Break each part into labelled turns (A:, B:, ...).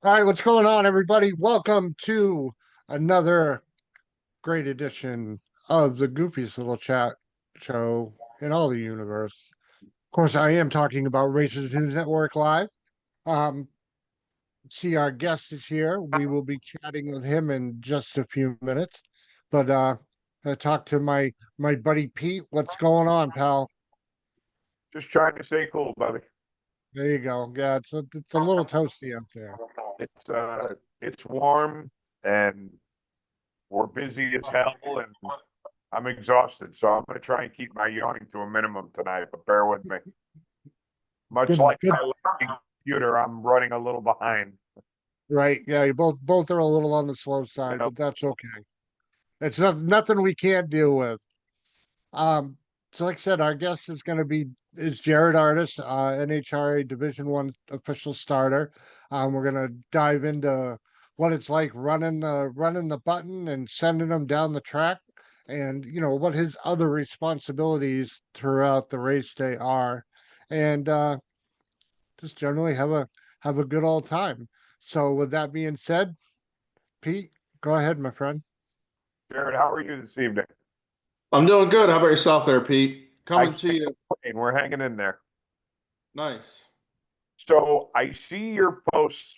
A: All right, what's going on, everybody? Welcome to another great edition of the goofiest little chat show in all the universe. Of course, I am talking about Racers News Network Live. Um, see, our guest is here. We will be chatting with him in just a few minutes. But I talked to my buddy Pete. What's going on, pal?
B: Just trying to stay cool, buddy.
A: There you go. Yeah, it's a little toasty out there.
B: It's warm and we're busy as hell and I'm exhausted. So I'm gonna try and keep my yawning to a minimum tonight, but bear with me. Much
A: Good,
B: like
A: good.
B: my lagging computer, I'm running a little behind.
A: Right. Yeah, you both are a little on the slow
B: You
A: side,
B: know,
A: but that's okay. It's nothing we can't deal with. Um, so like I said, our guest is going to be is Jared Artis, NHRA Division One official starter. We're going to dive into what it's like running the button and sending them down the track, and what his other responsibilities throughout the race day are, and just generally have a good old time. So with that being said, Pete, go ahead, my friend.
B: Jared, how are you this evening?
C: I'm doing good. How about yourself there, Pete?
B: I
C: Coming to
B: can't
C: you.
B: complain. We're hanging in there.
C: Nice.
B: So I see your posts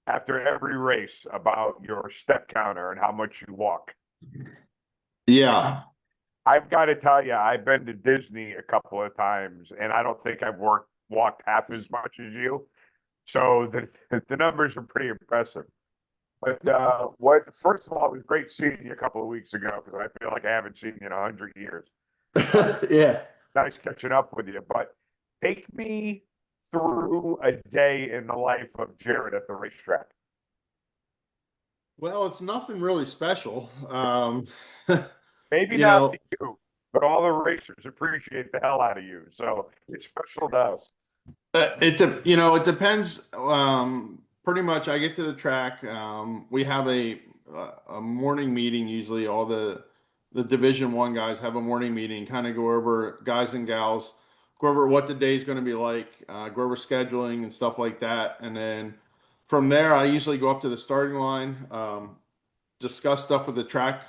B: after every race about your step counter and how much you walk.
C: Yeah.
B: I've got to tell you, I've been to Disney a couple of times, and I don't think I've walked half as much as you. So the numbers are pretty impressive. But what first of all, it was great seeing you a couple of weeks ago because I feel like I haven't seen you in 100 years.
C: Yeah.
B: Nice catching up with you. But take me through a day in the life of Jared at the racetrack.
C: Well, it's nothing really special.
B: Maybe
C: you
B: not to
C: know,
B: you, but all the racers appreciate the hell out of you. So it's special to us.
C: it depends. Pretty much, I get to the track. We have a morning meeting usually. All the Division One guys have a morning meeting, kind of go over guys and gals, go over what the day's going to be like, go over scheduling and stuff like that, and then from there, I usually go up to the starting line, discuss stuff with the track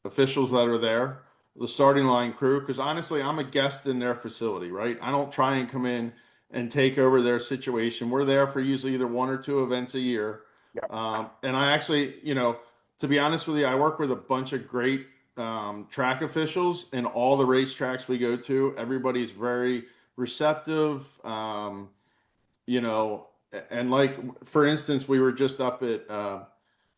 C: officials that are there, the starting line crew, because honestly, I'm a guest in their facility, right? I don't try and come in and take over their situation. We're there for usually either one or two events a year.
B: Yeah.
C: And I actually, to be honest with you, I work with a bunch of great track officials in all the racetracks we go to. Everybody's very receptive. You know, and like for instance, we were just up at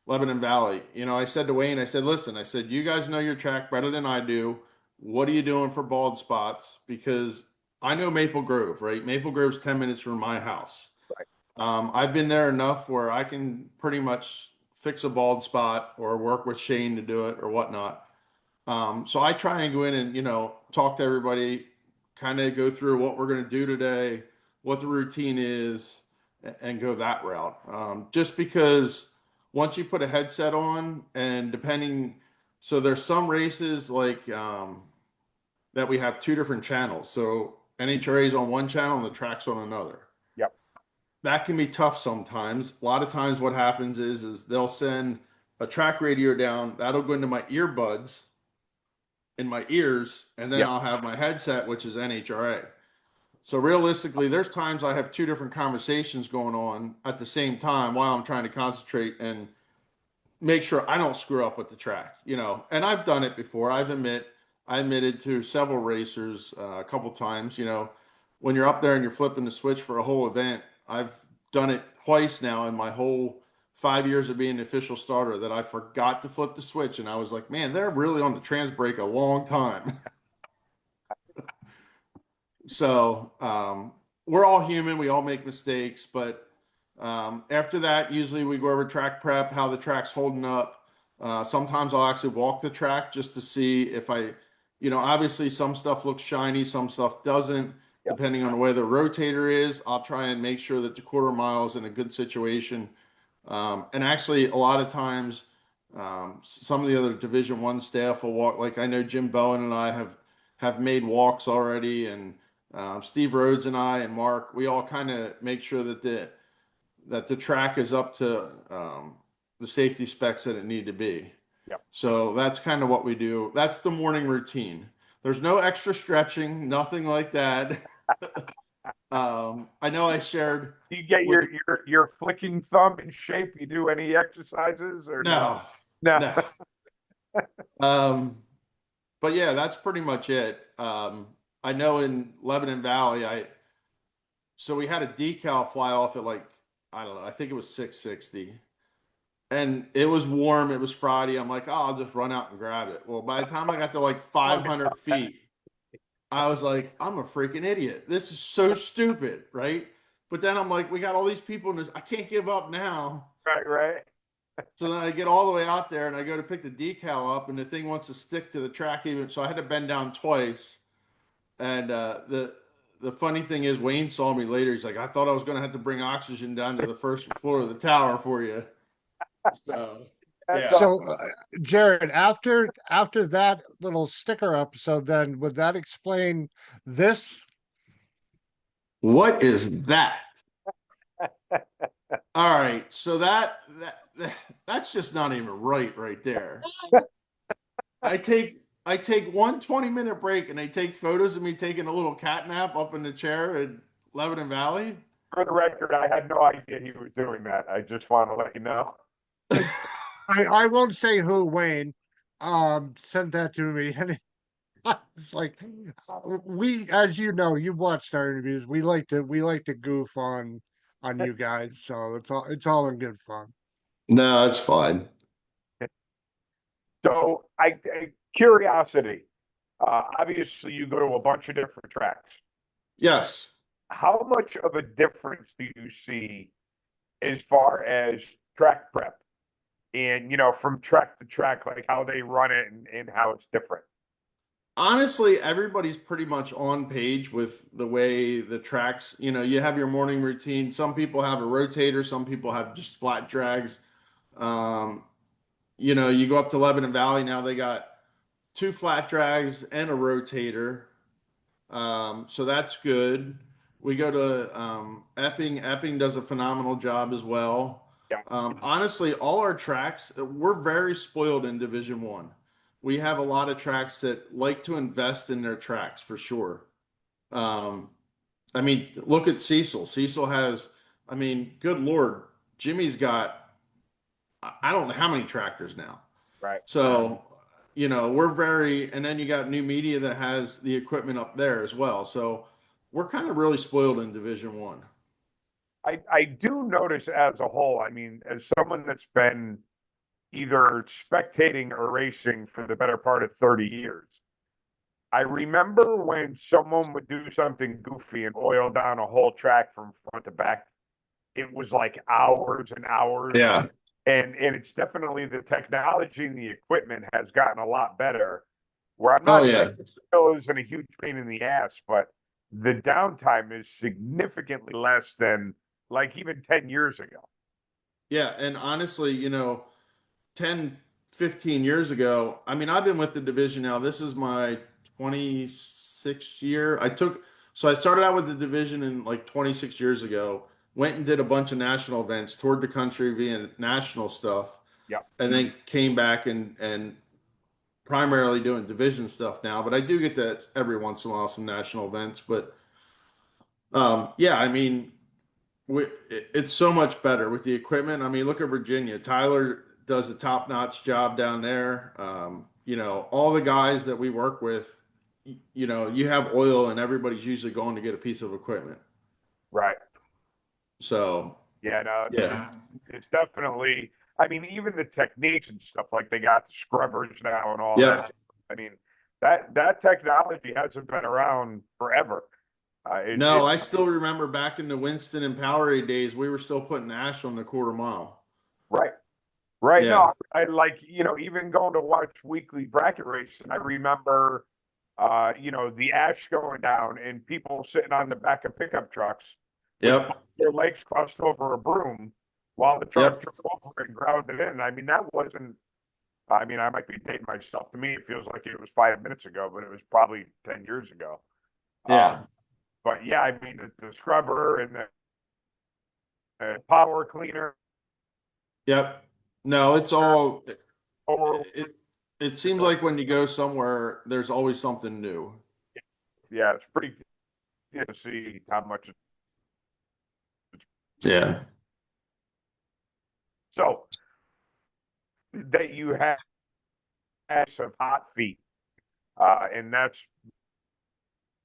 C: Lebanon Valley. I said to Wayne, I said, listen, I said, you guys know your track better than I do. What are you doing for bald spots? Because I know Maple Grove, right? Maple Grove's 10 minutes from my house.
B: Right.
C: I've been there enough where I can pretty much fix a bald spot or work with Shane to do it or whatnot. So I try and go in and, talk to everybody, kind of go through what we're going to do today, what the routine is, and go that route. Just because once you put a headset on and so there's some races like that we have two different channels. So NHRA is on one channel and the track's on another.
B: Yep.
C: That can be tough sometimes. A lot of times what happens is they'll send a track radio down, that'll go into my earbuds in my ears, and then
B: Yep.
C: I'll have my headset, which is NHRA. So realistically, there's times I have two different conversations going on at the same time while I'm trying to concentrate and make sure I don't screw up with the track. And I've done it before. I admitted to several racers a couple times. When you're up there and you're flipping the switch for a whole event, I've done it twice now in my whole 5 years of being the official starter that I forgot to flip the switch, and I was like, man, they're really on the trans brake a long time. So we're all human. We all make mistakes. But after that, usually we go over track prep, how the track's holding up. Sometimes I'll actually walk the track just to see if obviously some stuff looks shiny, some stuff doesn't.
B: Yep.
C: Depending on the way the rotator is, I'll try and make sure that the quarter mile is in a good situation. And actually, a lot of times, some of the other Division One staff will walk. Like I know Jim Bowen and I have made walks already, and Steve Rhodes and I and Mark, we all kind of make sure that that the track is up to the safety specs that it need to be.
B: Yep.
C: So that's kind of what we do. That's the morning routine. There's no extra stretching, nothing like that. I know I shared
B: You get
C: with
B: your flicking thumb in shape. You do any exercises or no?
C: no,
B: No.
C: no. Um, but yeah, that's pretty much it. I know in Lebanon Valley, so we had a decal fly off at like, I don't know, I think it was 660. And it was warm, it was Friday. I'm like, oh, I'll just run out and grab it. Well, by the time I got to like 500 feet, I was like, I'm a freaking idiot. This is so stupid, right? But then I'm like, we got all these people in this. I can't give up now.
B: Right, right.
C: So then I get all the way out there and I go to pick the decal up, and the thing wants to stick to the track even. So I had to bend down twice. And the funny thing is, Wayne saw me later. He's like, I thought I was going to have to bring oxygen down to the first floor of the tower for you. So
B: That's
C: yeah.
A: So, Jared, after that little sticker episode, then would that explain this?
C: What is that? All right, so that's just not even right there. I take one 20-minute break and they take photos of me taking a little cat nap up in the chair in Lebanon Valley.
B: for the record. I had no idea he was doing that. I just want to let you know.
A: I won't say who, Wayne, sent that to me, and it's like we, as you know, you've watched our interviews. We like to goof on you guys, so it's all in good fun.
C: No, it's fine.
B: So, curiosity. Obviously, you go to a bunch of different tracks.
C: Yes.
B: How much of a difference do you see as far as track prep and, from track to track, like how they run it and how it's different?
C: Honestly, everybody's pretty much on page with the way the tracks, you have your morning routine. Some people have a rotator, some people have just flat drags. Um, you go up to Lebanon Valley now, they got two flat drags and a rotator. So that's good. We go to Epping. Epping does a phenomenal job as well.
B: Yeah.
C: Honestly, all our tracks, we're very spoiled in Division One. We have a lot of tracks that like to invest in their tracks for sure. Um, I mean, look at Cecil. Cecil has, I mean, good Lord, Jimmy's got, I don't know how many tractors now.
B: Right.
C: So, we're very, and then you got new media that has the equipment up there as well. So we're kind of really spoiled in Division One.
B: I do notice as a whole, I mean, as someone that's been either spectating or racing for the better part of 30 years, I remember when someone would do something goofy and oil down a whole track from front to back, it was like hours and hours.
C: Yeah.
B: And it's definitely the technology and the equipment has gotten a lot better. Where I'm
C: Oh
B: not
C: yeah.
B: saying it still isn't a huge pain in the ass, but the downtime is significantly less than like even 10 years ago.
C: Yeah. And honestly, 10, 15 years ago, I mean, I've been with the division now. This is my 26th year. So I started out with the division in like 26 years ago, went and did a bunch of national events, toured the country via national stuff,
B: Yep.
C: and then came back and primarily doing division stuff now. But I do get that every once in a while, some national events. But yeah, I mean, it's so much better with the equipment. I mean, look at Virginia. Tyler does a top-notch job down there. All the guys that we work with, you have oil and everybody's usually going to get a piece of equipment.
B: Right.
C: So,
B: Yeah, no,
C: yeah.
B: it's definitely, I mean, even the techniques and stuff, like they got the scrubbers now and all
C: Yeah.
B: that. I mean, that technology hasn't been around forever.
C: No, I still remember back in the Winston and Powerade days, we were still putting ash on the quarter mile.
B: Right. Right.
C: Yeah.
B: No, I like, even going to watch weekly bracket racing, I remember, the ash going down and people sitting on the back of pickup trucks with
C: Yep.
B: their legs crossed over a broom while the truck
C: Yep.
B: drove over and ground it in. I mean, that wasn't, I mean, I might be dating myself. To me, it feels like it was 5 minutes ago, but it was probably 10 years ago.
C: Yeah.
B: But yeah, I mean, the scrubber and power cleaner,
C: Yep. No, it's all,
B: or
C: it seems like when you go somewhere, there's always something new.
B: yeah, it's pretty good to see how much.
C: Yeah.
B: So that you have some hot feet, and that's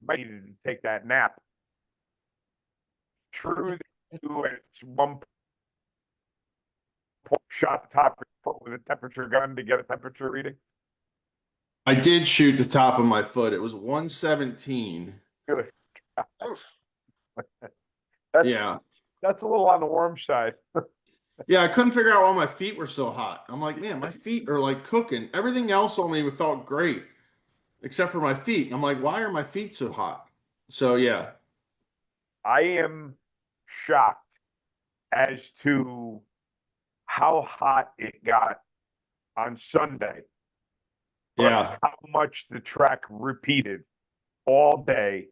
B: ready to take that nap. True that you at one point shot the top with a temperature gun to get a temperature reading.
C: I did shoot the top of my foot. It was 117.
B: Good.
A: Oof.
B: That's
C: Yeah.
B: that's a little on the warm side.
C: Yeah, I couldn't figure out why my feet were so hot. I'm like, man, my feet are like cooking. Everything else on me felt great, except for my feet. I'm like, why are my feet so hot? So yeah.
B: I am shocked as to how hot it got on Sunday, but
C: Yeah.
B: how much the track repeated all day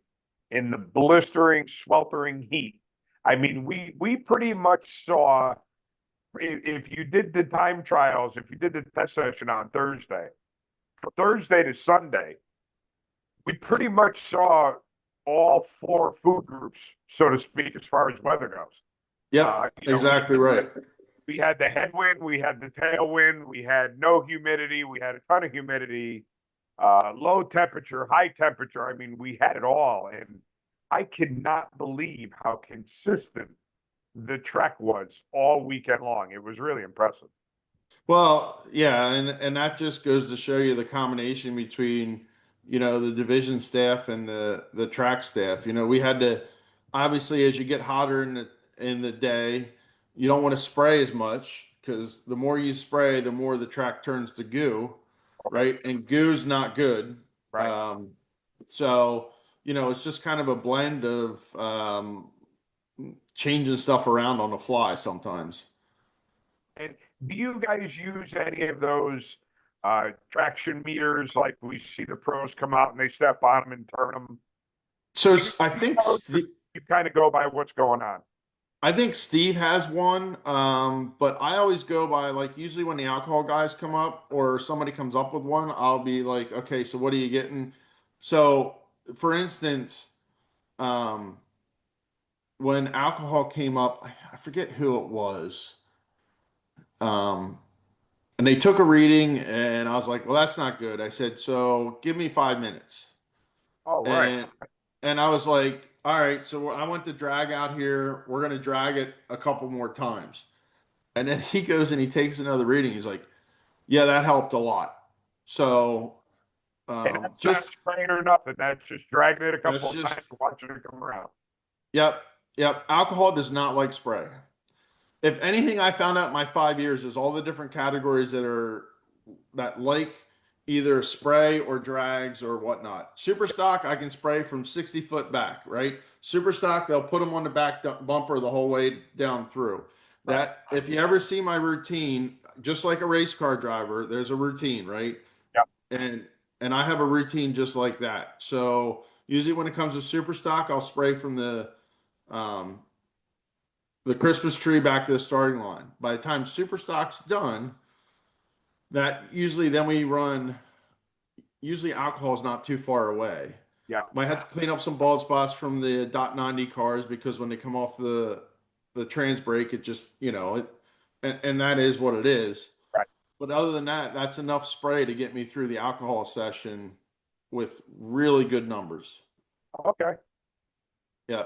B: in the blistering, sweltering heat. I mean, we pretty much saw if you did the time trials, if you did the test session on Thursday, from Thursday to Sunday, we pretty much saw all four food groups, so to speak, as far as weather goes.
C: Yep.
B: You know,
C: Exactly right.
B: we had the headwind, we had the tailwind, we had no humidity, we had a ton of humidity, low temperature, high temperature. I mean, we had it all. And I cannot believe how consistent the trek was all weekend long. It was really impressive.
C: Well, yeah, and that just goes to show you the combination between, the division staff and the track staff. We had to obviously as you get hotter in the day, you don't want to spray as much because the more you spray, the more the track turns to goo, right? And goo's not good.
B: Right.
C: Um, so, it's just kind of a blend of changing stuff around on the fly sometimes.
B: And do you guys use any of those traction meters like we see the pros come out and they step on them and turn them?
C: So
B: Do
C: I think
B: you kind of go by what's going on?
C: Steve has one, but I always go by like usually when the alcohol guys come up or somebody comes up with one, I'll be like, okay, so what are you getting? So, for instance, um, when alcohol came up, I forget who it was, um, and they took a reading, and I was like, well, that's not good. I said, so give me 5 minutes,
B: Oh, right.
C: and I was like, all right, so I went to drag out here. We're gonna drag it a couple more times. And then he goes and he takes another reading. He's like, yeah, that helped a lot. So
B: And that's not
C: just
B: spraying or nothing. That's just dragging it a
C: that's
B: couple of
C: just
B: times, watching it come around.
C: yep, yep. Alcohol does not like spray. If anything, I found out in my 5 years is all the different categories that like either spray or drags or whatnot. Super stock, I can spray from 60 foot back, right? Super stock, they'll put them on the back bumper the whole way down through.
B: Right.
C: That if you ever see my routine, just like a race car driver, there's a routine, right?
B: Yep.
C: And I have a routine just like that. So usually when it comes to super stock, I'll spray from um, the Christmas tree back to the starting line. By the time super stock's done, that usually then we run. Usually alcohol is not too far away.
B: Yeah.
C: Might have to clean up some bald spots from the .90 cars because when they come off the trans brake, it just and that is what it is.
B: Right.
C: But other than that, that's enough spray to get me through the alcohol session with really good numbers.
B: Okay.
C: Yeah.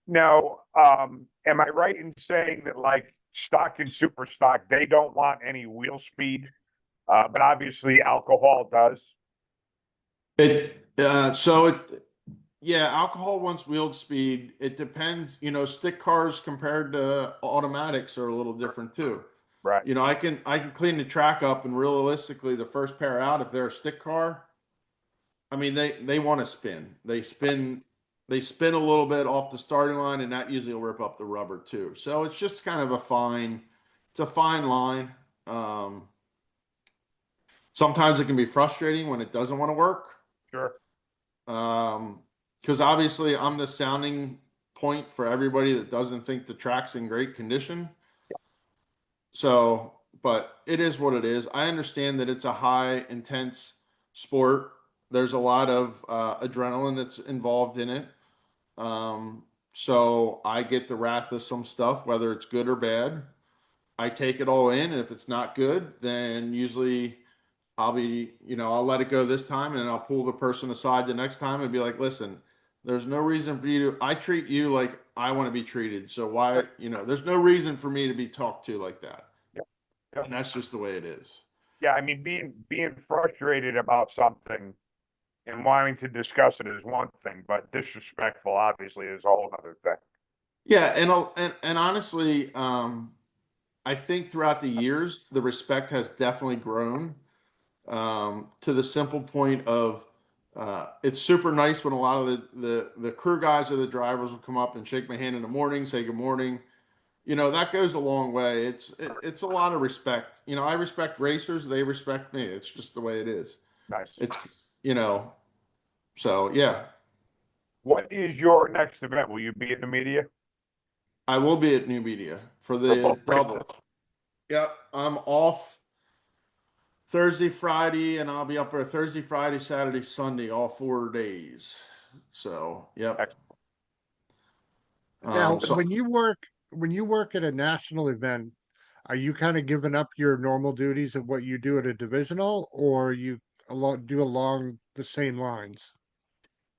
B: Now, am I right in saying that like stock and super stock, they don't want any wheel speed, but obviously alcohol does.
C: Yeah, alcohol wants wheel speed. It depends, stick cars compared to automatics are a little different too.
B: Right.
C: I can clean the track up and realistically the first pair out if they're a stick car, I mean they want to spin. They spin a little bit off the starting line and that usually will rip up the rubber too. So it's just kind of it's a fine line. Um, Sometimes it can be frustrating when it doesn't want to work.
B: Sure.
C: Because obviously I'm the sounding point for everybody that doesn't think the track's in great condition. So, but it is what it is. I understand that it's a high intense sport. There's a lot of adrenaline that's involved in it. So I get the wrath of some stuff, whether it's good or bad. I take it all in, and if it's not good, then usually I'll let it go this time, and then I'll pull the person aside the next time and be like, listen, there's no reason for you to, I treat you like I want to be treated. So why, there's no reason for me to be talked to like that.
B: Yeah. Yeah.
C: And that's just the way it is.
B: Yeah, I mean, being frustrated about something and wanting to discuss it is one thing, but disrespectful obviously is a whole other thing.
C: Yeah. And honestly, I think throughout the years, the respect has definitely grown, to the simple point of, it's super nice when a lot of the crew guys or the drivers will come up and shake my hand in the morning, say good morning. That goes a long way. It's a lot of respect. I respect racers, they respect me. It's just the way it is.
B: Nice.
C: It's you know, so yeah,
B: What is your next event? Will you be in the media
C: I will be at New Media for
B: for both
C: the
B: races?
C: double. Yep, I'm off Thursday, Friday, and I'll be up there Thursday, Friday, Saturday, Sunday, all 4 days. So, yep.
B: Excellent.
A: Now,
C: So
A: when you work at a national event, are you kind of giving up your normal duties of what you do at a divisional, or you do along the same lines?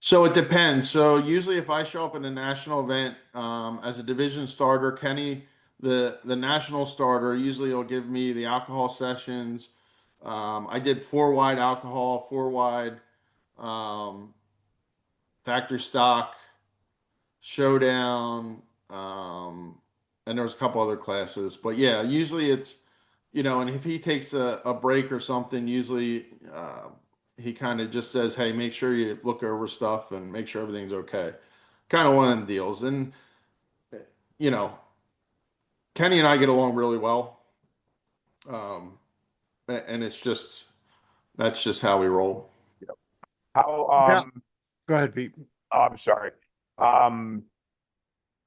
C: So it depends. So usually, if I show up in a national event as a division starter, Kenny, the national starter, usually will give me the alcohol sessions. I did four wide alcohol, four wide um, factory stock, showdown, and there was a couple other classes. But yeah, usually it's and if he takes a break or something, usually he kind of just says, "Hey, make sure you look over stuff and make sure everything's okay." Kind of one of them deals. And you know, Kenny and I get along really well, and it's just that's just how we roll.
B: How
A: Now, go ahead, Pete.
B: I'm sorry. Um,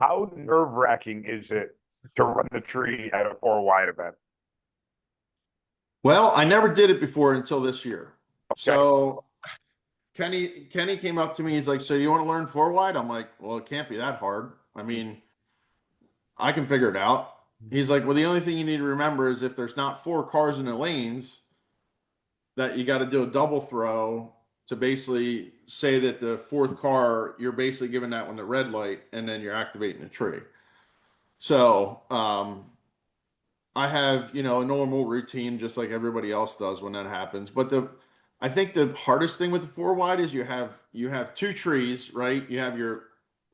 B: how nerve-wracking is it to run the tree at a four wide event?
C: Well, I never did it before until this year.
B: Okay.
C: So Kenny came up to me. He's like, "So you want to learn four wide?" I'm like, "Well, it can't be that hard. I mean, I can figure it out." He's like, "Well, the only thing you need to remember is if there's not four cars in the lanes, that you got to do a double throw to basically say that the fourth car, you're basically giving that one the red light, and then you're activating the tree." So, I have, a normal routine just like everybody else does when that happens. But I think the hardest thing with the four wide is you have two trees, right? You have your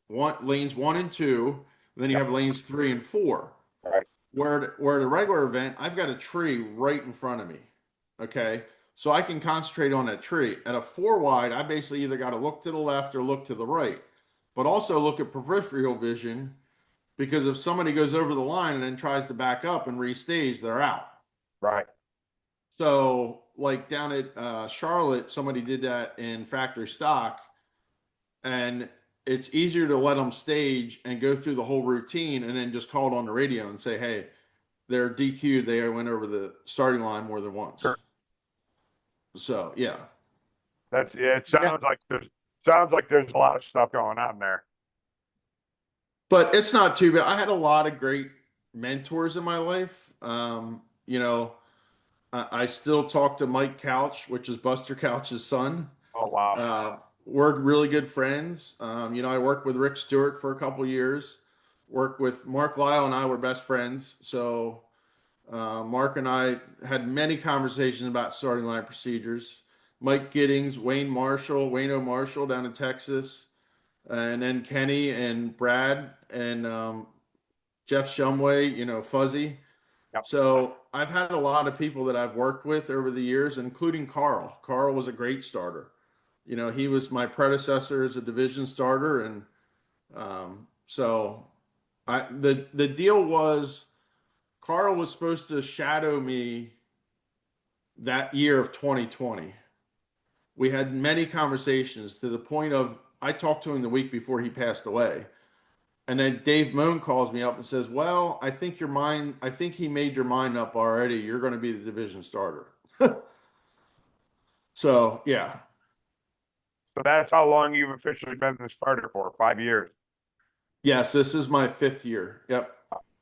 C: lanes one and two, and then you
B: Yep.
C: have lanes three and four.
B: All right.
C: Where at a regular event, I've got a tree right in front of me. Okay. So I can concentrate on that tree. At a four wide, I basically either got to look to the left or look to the right, but also look at peripheral vision because if somebody goes over the line and then tries to back up and restage, they're out.
B: Right.
C: So, like down at Charlotte, somebody did that in factory stock, and it's easier to let them stage and go through the whole routine and then just call it on the radio and say, "Hey, they're DQ'd. They went over the starting line more than once."
B: Sure.
C: So, yeah.
B: It
A: Yeah.
B: sounds like there's a lot of stuff going on there.
C: But it's not too bad. I had a lot of great mentors in my life. I still talk to Mike Couch, which is Buster Couch's son.
B: Oh wow.
C: We're really good friends. I worked with Rick Stewart for a couple years. Worked with Mark Lyle, and I were best friends. So Mark and I had many conversations about starting line procedures. Mike Giddings, Wayne O'Marshall down in Texas, and then Kenny and Brad and Jeff Shumway, Fuzzy.
B: Yep.
C: So I've had a lot of people that I've worked with over the years, including Carl. Carl was a great starter. He was my predecessor as a division starter, and so the deal was Carl was supposed to shadow me that year of 2020. We had many conversations to the point of I talked to him the week before he passed away. And then Dave Moon calls me up and says, "Well, I think I think he made your mind up already. You're going to be the division starter." So, yeah.
B: So that's how long you've officially been the starter for, 5 years.
C: Yes, this is my 5th year. Yep.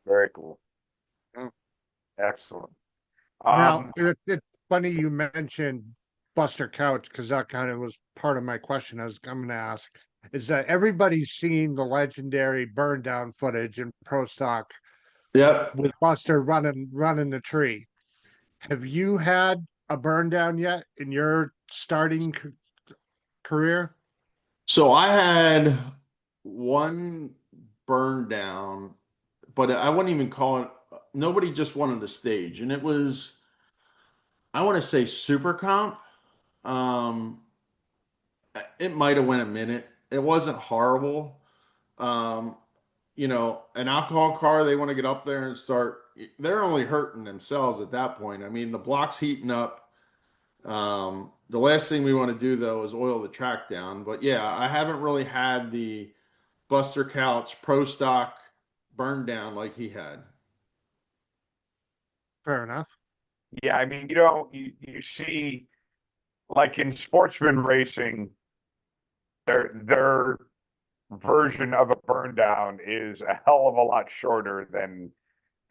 B: Very cool. Excellent.
A: Now, it's funny you mentioned Buster Couch because that kind of was part of my question. I'm going to ask is that everybody's seen the legendary burn down footage in Pro Stock
C: Yep.
A: with Buster running the tree. Have you had a burn down yet in your starting career?
C: So I had one burn down, but I wouldn't even call it, nobody just wanted the stage. And it was, I want to say super comp. Um, it might have went a minute. It wasn't horrible. Um, an alcohol car, they want to get up there and start, they're only hurting themselves at that point. I mean, the block's heating up. The last thing we want to do though is oil the track down. But yeah, I haven't really had the Buster Couch Pro Stock burn down like he had.
A: Fair enough.
B: Yeah, I mean, you see, like in sportsman racing, their version of a burn down is a hell of a lot shorter than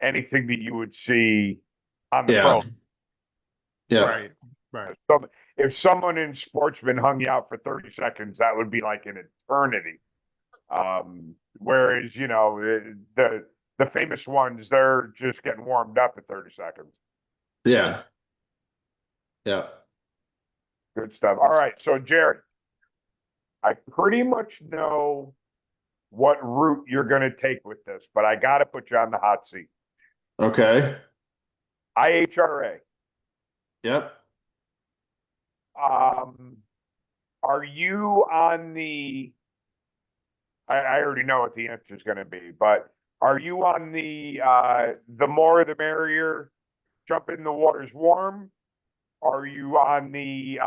B: anything that you would see on the
C: Yeah.
B: pro.
C: Yeah.
A: Right. Right.
B: So if someone in sportsman hung you out for 30 seconds, that would be like an eternity. Whereas, the famous ones, they're just getting warmed up at 30 seconds.
C: Yeah. Yeah.
B: Good stuff. All right. So, Jared, I pretty much know what route you're going to take with this, but I got to put you on the hot seat.
C: Okay.
B: IHRA.
C: Yep.
B: Um, are you on I already know what the answer is going to be, but are you on the more the merrier, jump in the water's warm? Are you on the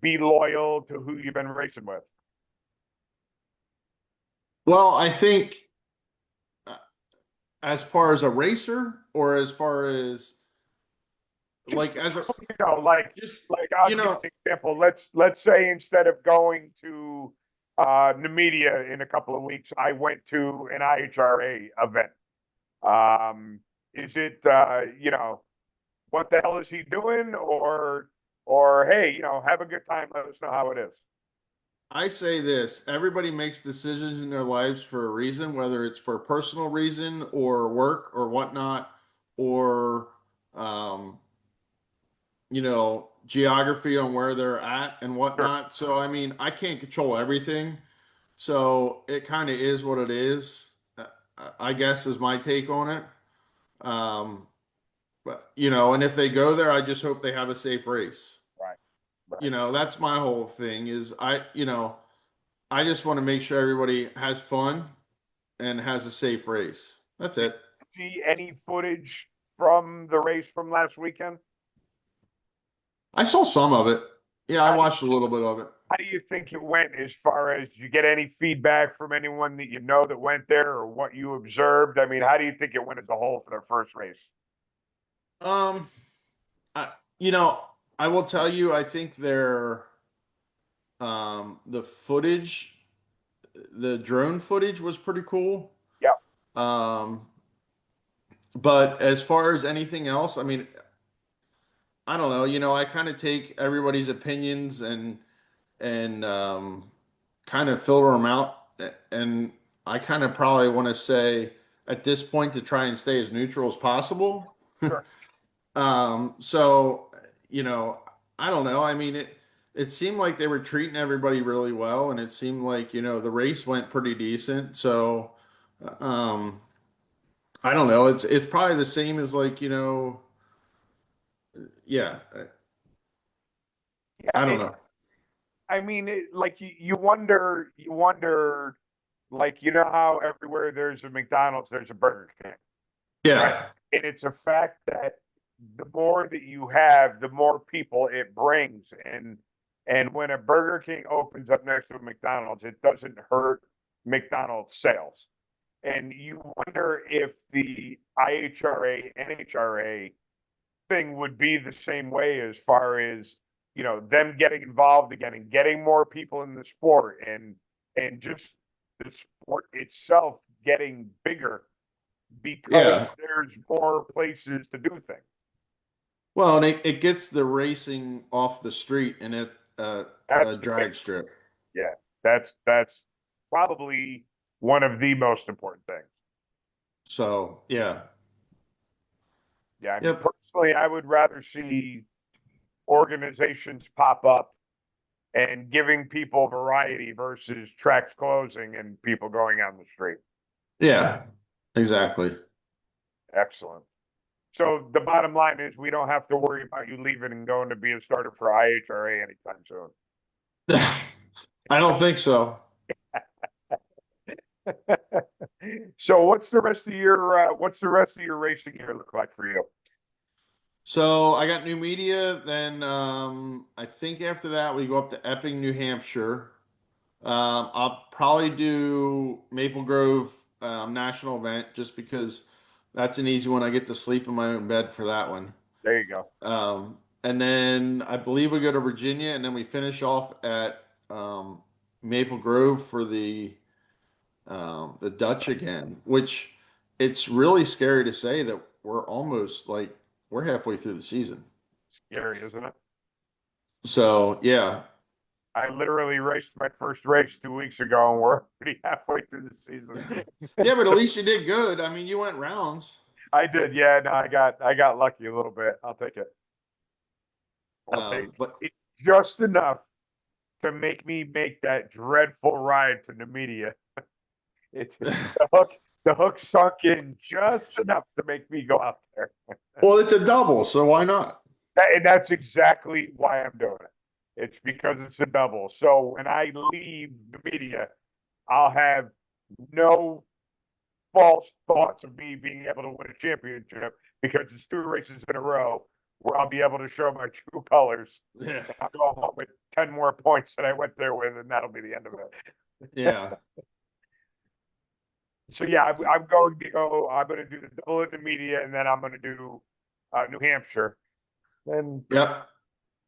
B: be loyal to who you've been racing with?
C: Well, I think uh, as far as a racer or as far as
B: Just
C: like as a just
B: I'll
C: you
B: give you
C: know
B: an example. Let's say instead of going to Namibia in a couple of weeks, I went to an IHRA event. Um, is it what the hell is he doing, or hey, have a good time. Let us know how it is.
C: I say this, everybody makes decisions in their lives for a reason, whether it's for personal reason or work or whatnot, or um, geography on where they're at and
B: Sure.
C: whatnot. So, I mean, I can't control everything. So it kind of is what it is, I guess is my take on it. Um, but, and if they go there, I just hope they have a safe race.
B: Right. Right.
C: That's my whole thing is I just want to make sure everybody has fun and has a safe race. That's
B: Did
C: it.
B: you see any footage from the race from last weekend?
C: I saw some of it. Yeah, I watched a little bit of it.
B: How do you think it went as far as did you get any feedback from anyone that you know that went there or what you observed? I mean, how do you think it went as a whole for their first race?
C: Um, I, you know, I will tell you, I think the footage, the drone footage was pretty cool.
B: Yeah,
C: Um, but as far as anything else, I mean, I don't know. I kind of take everybody's opinions and kind of filter them out. And I kind of probably want to say at this point to try and stay as neutral as possible.
B: sure.
C: So, you know, I don't know. I mean, it seemed like they were treating everybody really well, and it seemed like, the race went pretty decent. So, um, I don't know. It's probably the same as like, yeah, I
B: Yeah,
C: don't know.
B: I mean, like you wonder, like how everywhere there's a McDonald's, there's a Burger King, right?
C: Yeah.
B: And it's a fact that the more that you have, the more people it brings, and when a Burger King opens up next to a McDonald's, it doesn't hurt McDonald's sales. And you wonder if the IHRA, NHRA thing would be the same way as far as, them getting involved again and getting more people in the sport and just the sport itself getting bigger because
C: Yeah.
B: there's more places to do things.
C: Well, and it gets the racing off the street and a
B: That's the big,
C: drag strip.
B: yeah, that's probably one of the most important things.
C: So yeah.
B: Yeah, I mean,
C: Yep.
B: personally, I would rather see organizations pop up and giving people variety versus tracks closing and people going on the street.
C: Yeah. Exactly.
B: Excellent. So the bottom line is we don't have to worry about you leaving and going to be a starter for IHRA anytime soon.
C: I don't think so.
B: So what's the rest of your racing year look like for you?
C: So I got new media. Then I think after that we go up to Epping, New Hampshire. I'll probably do Maple Grove national event just because that's an easy one. I get to sleep in my own bed for that one.
B: There you go.
C: And then I believe we go to Virginia, and then we finish off at Maple Grove for the Dutch again, which it's really scary to say that we're halfway through the season.
B: Scary, isn't it?
C: So yeah,
B: I literally raced my first race 2 weeks ago, and we're already halfway through the season.
C: yeah, but at least you did good. I mean, you went rounds.
B: I did, yeah. No, I got lucky a little bit. I'll take it. I'll take
C: But
B: it. Just enough to make me make that dreadful ride to Namibia. It's the hook sunk in just enough to make me go out there.
C: well, it's a double, so why not?
B: And that's exactly why I'm doing it. It's because it's a double. So when I leave Namibia, I'll have no false thoughts of me being able to win a championship because it's 2 races in a row where I'll be able to show my true colors.
C: Yeah,
B: I'll go home with 10 more points that I went there with, and that'll be the end of it.
C: yeah,
B: So yeah, I'm going to go. I'm going to do the double in the media, and then I'm going to do New Hampshire, and
C: yep.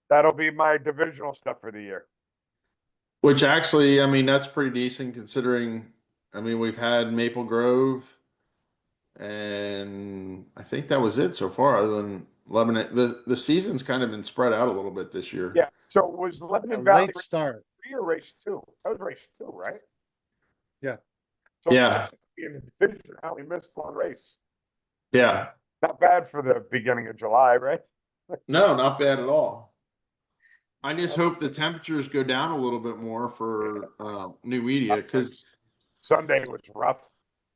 B: that'll be my divisional stuff for the year.
C: Which actually, I mean, that's pretty decent considering. I mean, we've had Maple Grove, and I think that was it so far. Other than Lebanon, the season's kind of been spread out a little bit this year.
B: Yeah. So was
A: A
B: Lebanon Valley
A: late start.
B: race 3 or race 2? That was race 2, right?
A: Yeah.
B: So
C: Yeah,
B: in the division, I only missed one race.
C: yeah.
B: Not bad for the beginning of July, right?
C: No, not bad at all. I just hope the temperatures go down a little bit more for new media because
B: Sunday was rough,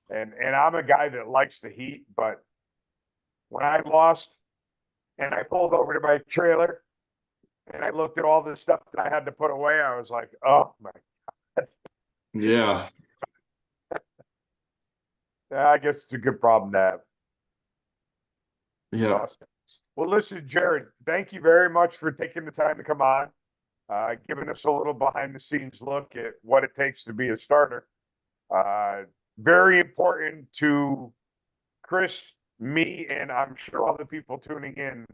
B: and I'm a guy that likes the heat, but when I lost and I pulled over to my trailer and I looked at all the stuff that I had to put away, I was like, oh my God.
C: yeah,
B: Yeah, I guess it's a good problem to have.
C: yeah.
B: Awesome. Well, listen, Jared, thank you very much for taking the time to come on, giving us a little behind the scenes look at what it takes to be a starter. Very important to Chris, me, and I'm sure all the people tuning in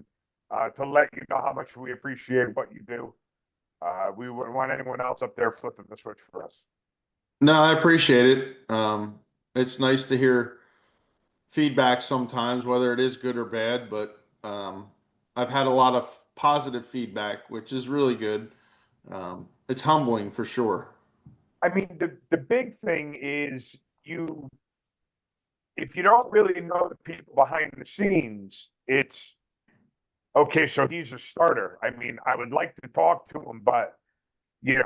B: to let you know how much we appreciate what you do. We wouldn't want anyone else up there flipping the switch for us.
C: No, I appreciate it. It's nice to hear feedback sometimes, whether it is good or bad, but I've had a lot of positive feedback, which is really good. It's humbling for sure.
B: I mean, the big thing is if you don't really know the people behind the scenes, it's okay. So he's a starter. I mean, I would like to talk to him, but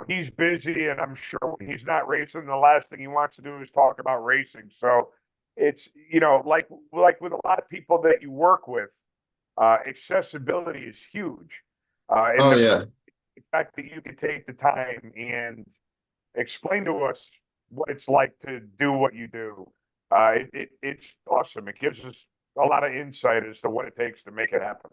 B: he's busy, and I'm sure when he's not racing, the last thing he wants to do is talk about racing. So it's like with a lot of people that you work with, accessibility is huge. And
C: Oh
B: the
C: yeah.
B: fact that you can take the time and explain to us what it's like to do what you do, it's awesome. It gives us a lot of insight as to what it takes to make it happen.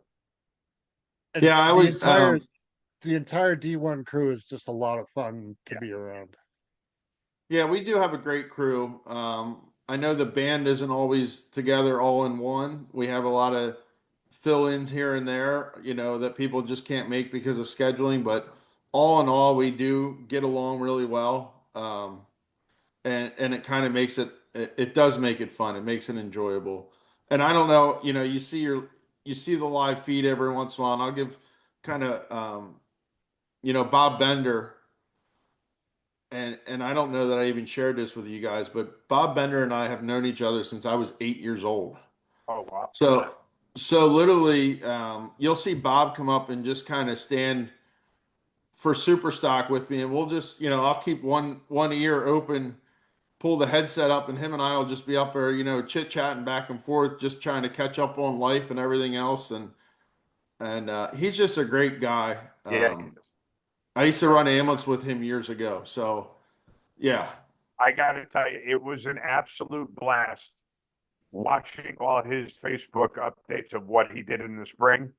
A: And
C: Yeah, I
A: the
C: would.
A: entire D1 crew is just a lot of fun to be around.
C: Yeah, we do have a great crew. I know the band isn't always together all in one. We have a lot of fill-ins here and there, that people just can't make because of scheduling. But all in all, we do get along really well, and it kind of makes it does make it fun. It makes it enjoyable. And I don't know, you see the live feed every once in a while, and I'll give kind of Bob Bender. And I don't know that I even shared this with you guys, but Bob Bender and I have known each other since I was 8 years old.
B: Oh, wow.
C: So literally, you'll see Bob come up and just kind of stand for super stock with me, and we'll just, I'll keep one ear open, pull the headset up, and him and I will just be up there, chit chatting back and forth, just trying to catch up on life and everything else. And he's just a great guy.
B: Yeah.
C: I used to run ambulance with him years ago, so yeah.
B: I got to tell you, it was an absolute blast watching all his Facebook updates of what he did in the spring,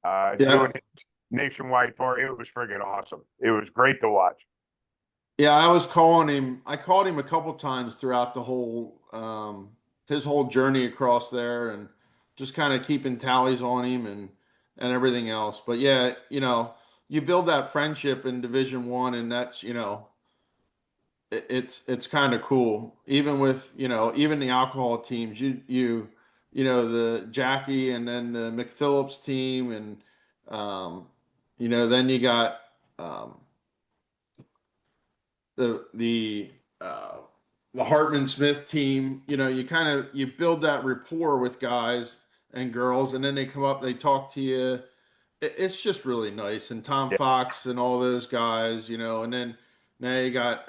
C: Yeah.
B: doing his nationwide tour. It was friggin' awesome. It was great to watch.
C: Yeah, I was calling him. I called him a couple times throughout the whole his whole journey across there, and just kind of keeping tallies on him and everything else. But yeah, you build that friendship in Division 1, and that's it's kind of cool. Even with even the alcohol teams, the Jackie and then the McPhillips team, and then you got um, the the uh, the Hartman Smith team. You kind of you build that rapport with guys and girls, and then they come up, they talk to you. It's just really nice. And Tom
B: Yeah.
C: Fox and all those guys, and then now you got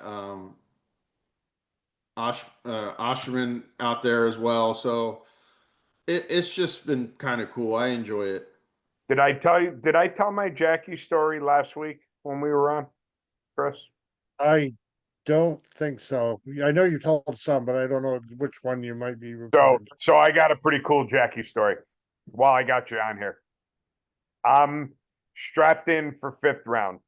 C: Oshman out there as well. So it's just been kind of cool. I enjoy it.
B: Did I tell my Jackie story last week when we were on, Chris?
A: I don't think so. I know you told some, but I don't know which one you might be
B: So,
A: referring to.
B: so I got a pretty cool Jackie story while I got you on here. I'm strapped in for 5th round.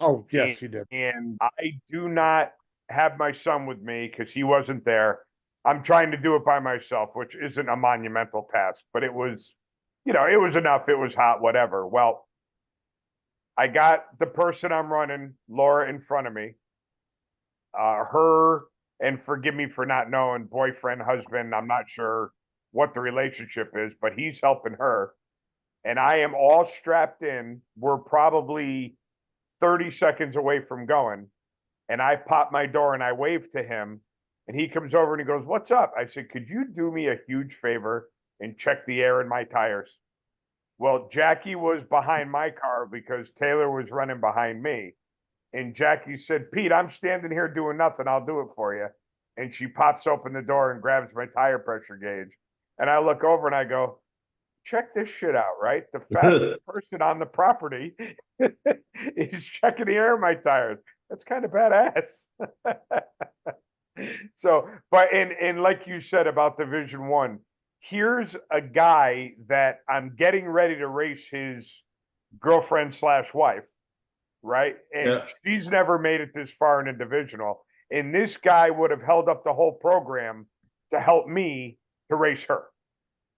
A: Oh,
B: And,
A: yes, you did.
B: and I do not have my son with me because he wasn't there. I'm trying to do it by myself, which isn't a monumental task, but it was, it was enough. It was hot, whatever. Well, I got the person I'm running, Laura, in front of me. Her, and forgive me for not knowing, boyfriend, husband, I'm not sure what the relationship is, but he's helping her. And I am all strapped in. We're probably 30 seconds away from going. And I pop my door and I wave to him. And he comes over and he goes, "What's up?" I said, "Could you do me a huge favor and check the air in my tires?" Well, Jackie was behind my car because Taylor was running behind me. And Jackie said, "Pete, I'm standing here doing nothing. I'll do it for you." And she pops open the door and grabs my tire pressure gauge. And I look over and I go, "Check this shit out, right? The fastest person on the property is checking the air in my tires. That's kind of badass." So, but and like you said about Division 1, here's a guy that I'm getting ready to race his girlfriend slash wife, right? And
C: Yeah.
B: she's never made it this far in a divisional. And this guy would have held up the whole program to help me to race her.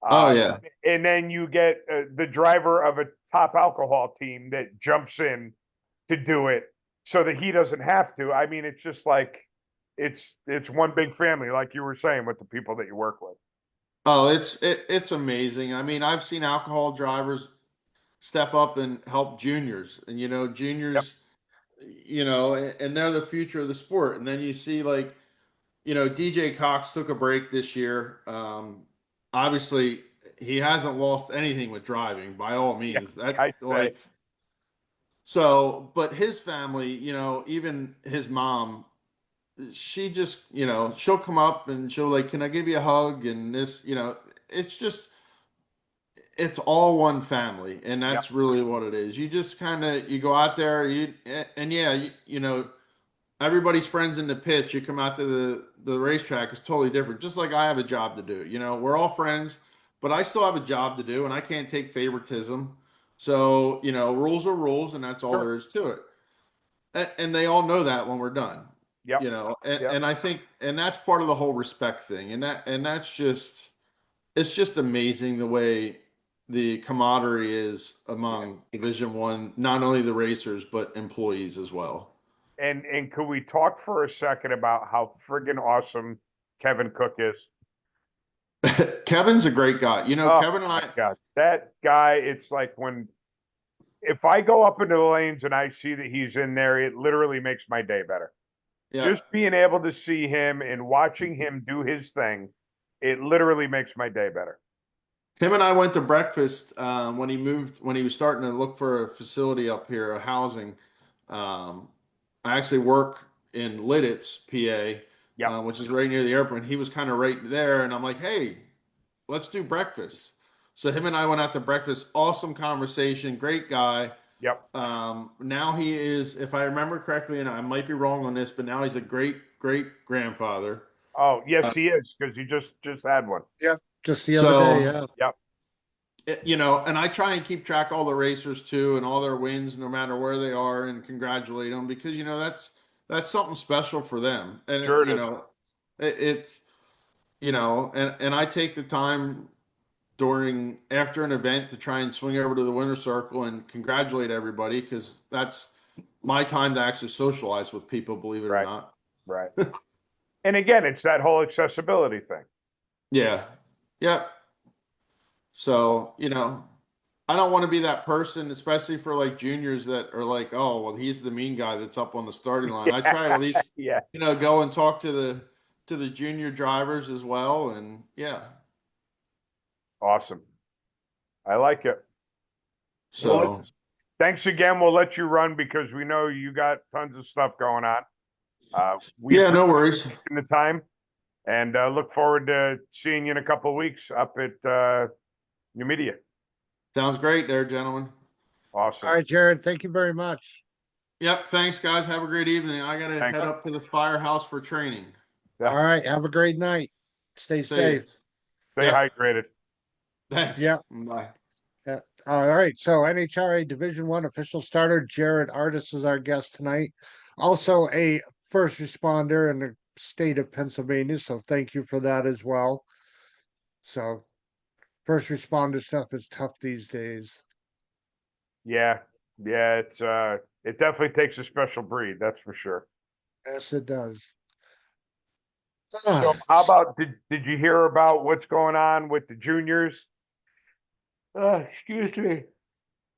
C: Oh yeah.
B: And then you get the driver of a top alcohol team that jumps in to do it so that he doesn't have to. I mean, it's just like it's one big family, like you were saying, with the people that you work with.
C: Oh, it's amazing. I mean, I've seen alcohol drivers step up and help juniors, and
B: Yep.
C: juniors, and they're the future of the sport. And then you see like, DJ Cox took a break this year. Obviously, he hasn't lost anything with driving by all
B: Yeah,
C: means. That
B: I'd say.
C: like so, but his family, even his mom, she just, she'll come up and she'll like, "Can I give you a hug?" And this, it's just it's all one family, and
B: Yep.
C: that's really what it is. You just kind of you go out there, and yeah, everybody's friends in the pit. You come out to the racetrack, is totally different. Just like I have a job to do. We're all friends, but I still have a job to do, and I can't take favoritism. So rules are rules, and that's all
B: Sure.
C: there is to it. And they all know that when we're done.
B: Yep.
C: You know, and,
B: Yep.
C: and I think, and that's part of the whole respect thing. And that's just, it's just amazing the way the camaraderie is among Division One, not only the racers, but employees as well.
B: And could we talk for a second about how friggin' awesome Kevin Cook is?
C: Kevin's a great guy. You know,
B: Oh
C: Kevin and
B: my
C: I,
B: God, that guy, it's like if I go up into the lanes and I see that he's in there, it literally makes my day better.
C: yeah,
B: Just being able to see him and watching him do his thing, it literally makes my day better.
C: him and I went to breakfast when he moved, when he was starting to look for a facility up here, a housing. Um, I actually work in Lidditz, PA,
B: Yep.
C: which is right near the airport. And he was kind of right there, and I'm like, "Hey, let's do breakfast." So him and I went out to breakfast. Awesome conversation, great guy.
B: Yep.
C: Now he is, if I remember correctly, and I might be wrong on this, but now he's a great grandfather.
B: Oh, yes, he is, because he just had one.
A: Yeah, just the other day,
C: So
A: yeah.
B: Yep.
C: you know, and I try and keep track of all the racers too, and all their wins, no matter where they are, and congratulate them because you know that's something special for them, and
B: Sure it
C: you
B: is.
C: know, it's you know, and I take the time during after an event to try and swing over to the winner circle and congratulate everybody because that's my time to actually socialize with people, believe it or
B: Right.
C: not.
B: Right. And again, it's that whole accessibility thing.
C: Yeah, yep. So you know, I don't want to be that person, especially for like juniors that are like, oh, well, he's the mean guy that's up on the starting line. I try to at least,
B: Yeah.
C: you know, go and talk to the junior drivers as well, and yeah.
B: Awesome. I like it. Well,
C: So
B: listen, thanks again. We'll let you run because we know you got tons of stuff going on. We
C: yeah, no
B: appreciate
C: worries.
B: you taking the time and look forward to seeing you in a couple of weeks up at New Media.
C: Sounds great there, gentlemen.
B: Awesome.
A: All right, Jared, thank you very much.
C: Yep, thanks guys. Have a great evening. I gotta
B: Thanks.
C: head up to the firehouse for training.
B: Yeah.
A: All right, have a great night. Stay
C: See ya.
A: safe.
B: Stay
C: Yep.
B: hydrated.
C: Thanks.
A: Yeah.
C: Bye.
A: Yeah. All right. So NHRA Division One official starter Jared Artis is our guest tonight. Also a first responder in the state of Pennsylvania. So thank you for that as well. So first responder stuff is tough these days.
B: Yeah. Yeah. It definitely takes a special breed. That's for sure.
A: Yes, it does.
B: So
A: Ah,
B: how about did you hear about what's going on with the juniors? Excuse me.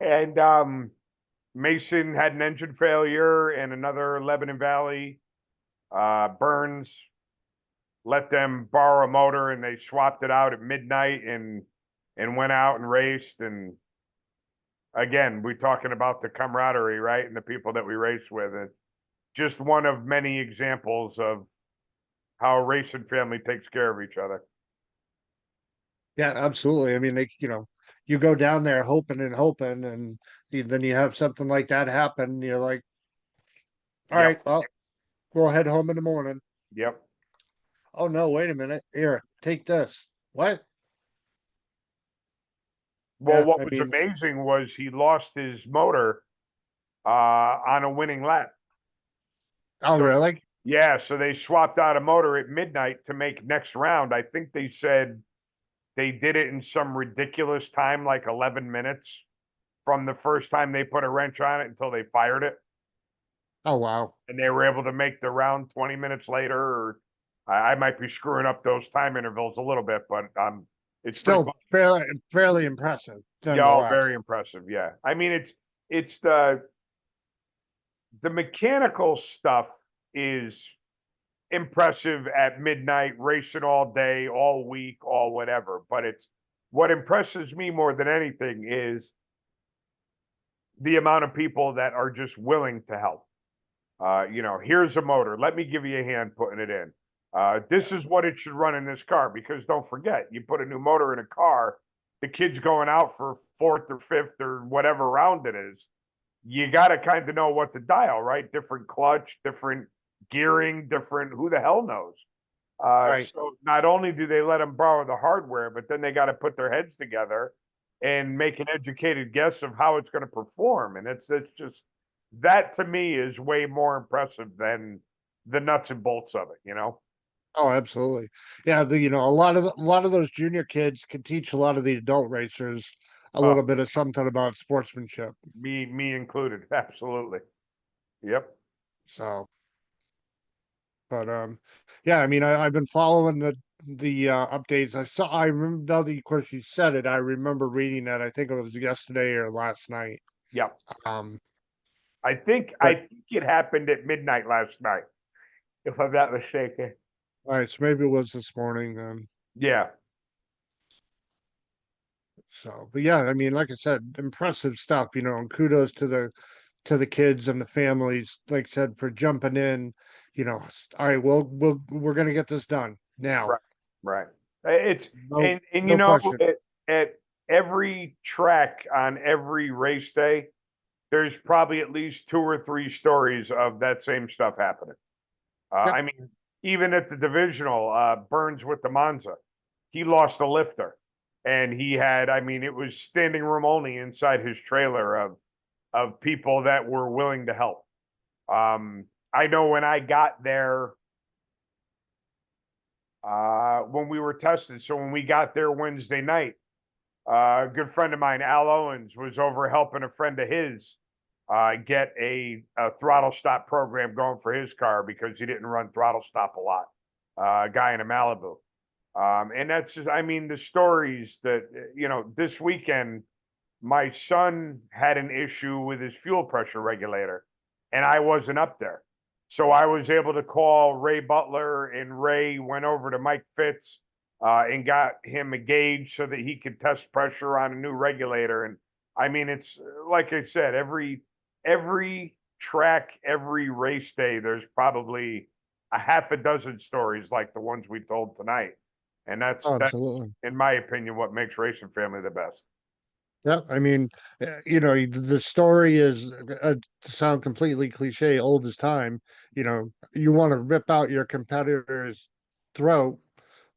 B: And Mason had an engine failure and another Lebanon Valley. Burns let them borrow a motor and they swapped it out at midnight and went out and raced. And again, we're talking about the camaraderie, right? And the people that we race with. And just one of many examples of how a racing family takes care of each other.
A: yeah, absolutely. I mean, you go down there hoping and hoping, and then you have something like that happen. You're like, all right,
B: Yep.
A: well, we'll head home in the morning.
B: Yep.
A: Oh no, wait a minute. Here, take this. What?
B: Well,
A: Yeah,
B: what
A: I
B: was
A: mean,
B: amazing was he lost his motor on a winning lap.
A: oh
B: So
A: really?
B: yeah, so they swapped out a motor at midnight to make next round. I think they said they did it in some ridiculous time, like 11 minutes from the first time they put a wrench on it until they fired it.
A: Oh wow.
B: And they were able to make the round 20 minutes later. Or I might be screwing up those time intervals a little bit, but it's pretty
A: Still
B: close.
A: fairly impressive,
B: Y'all
A: nonetheless.
B: very impressive. Yeah. I mean, it's the mechanical stuff is impressive at midnight, racing all day, all week, all whatever. But it's what impresses me more than anything is the amount of people that are just willing to help. Here's a motor. Let me give you a hand putting it in. This is what it should run in this car because don't forget, you put a new motor in a car, the kid's going out for fourth or fifth or whatever round it is. You got to kind of know what to dial, right? Different clutch, different gearing, different, who the hell knows?
A: Right.
B: So not only do they let them borrow the hardware, but then they got to put their heads together and make an educated guess of how it's going to perform. And it's just that to me is way more impressive than the nuts and bolts of it, you know?
A: Oh, absolutely. Yeah, a lot of those junior kids can teach a lot of the adult racers a
B: Oh,
A: little bit of something about sportsmanship.
B: me included, absolutely. Yep.
A: So, but yeah, I mean, I've been following the updates. I remember now that of course you said it. I remember reading that. I think it was yesterday or last night.
B: Yep.
A: Um,
B: I
A: but
B: think it happened at midnight last night, if I'm not mistaken.
A: all right, so maybe it was this morning then.
B: Yeah.
A: So, but yeah, I mean, like I said, impressive stuff, and kudos to the kids and the families, like I said, for jumping in, all right, we're gonna get this done now.
B: Right. Right. It's
A: No,
B: and
A: no question.
B: at every track on every race day, there's probably at least 2 or 3 stories of that same stuff happening.
A: Yep.
B: I mean, even at the divisional, Burns with the Monza, he lost a lifter, and he had, I mean, it was standing room only inside his trailer of people that were willing to help. I know when I got there, when we were tested. So when we got there Wednesday night, a good friend of mine, Al Owens, was over helping a friend of his get a throttle stop program going for his car because he didn't run throttle stop a lot. A guy in a Malibu. And that's just, I mean, the stories that, this weekend, my son had an issue with his fuel pressure regulator, and I wasn't up there. So I was able to call Ray Butler, and Ray went over to Mike Fitz and got him a gauge so that he could test pressure on a new regulator. And I mean, it's like I said, every track, every race day, there's probably a half a dozen stories like the ones we told tonight. And
A: Oh,
B: that's,
A: absolutely.
B: in my opinion, what makes Racing Family the best.
A: Yep. I mean, the story is to sound completely cliche, old as time. You want to rip out your competitor's throat,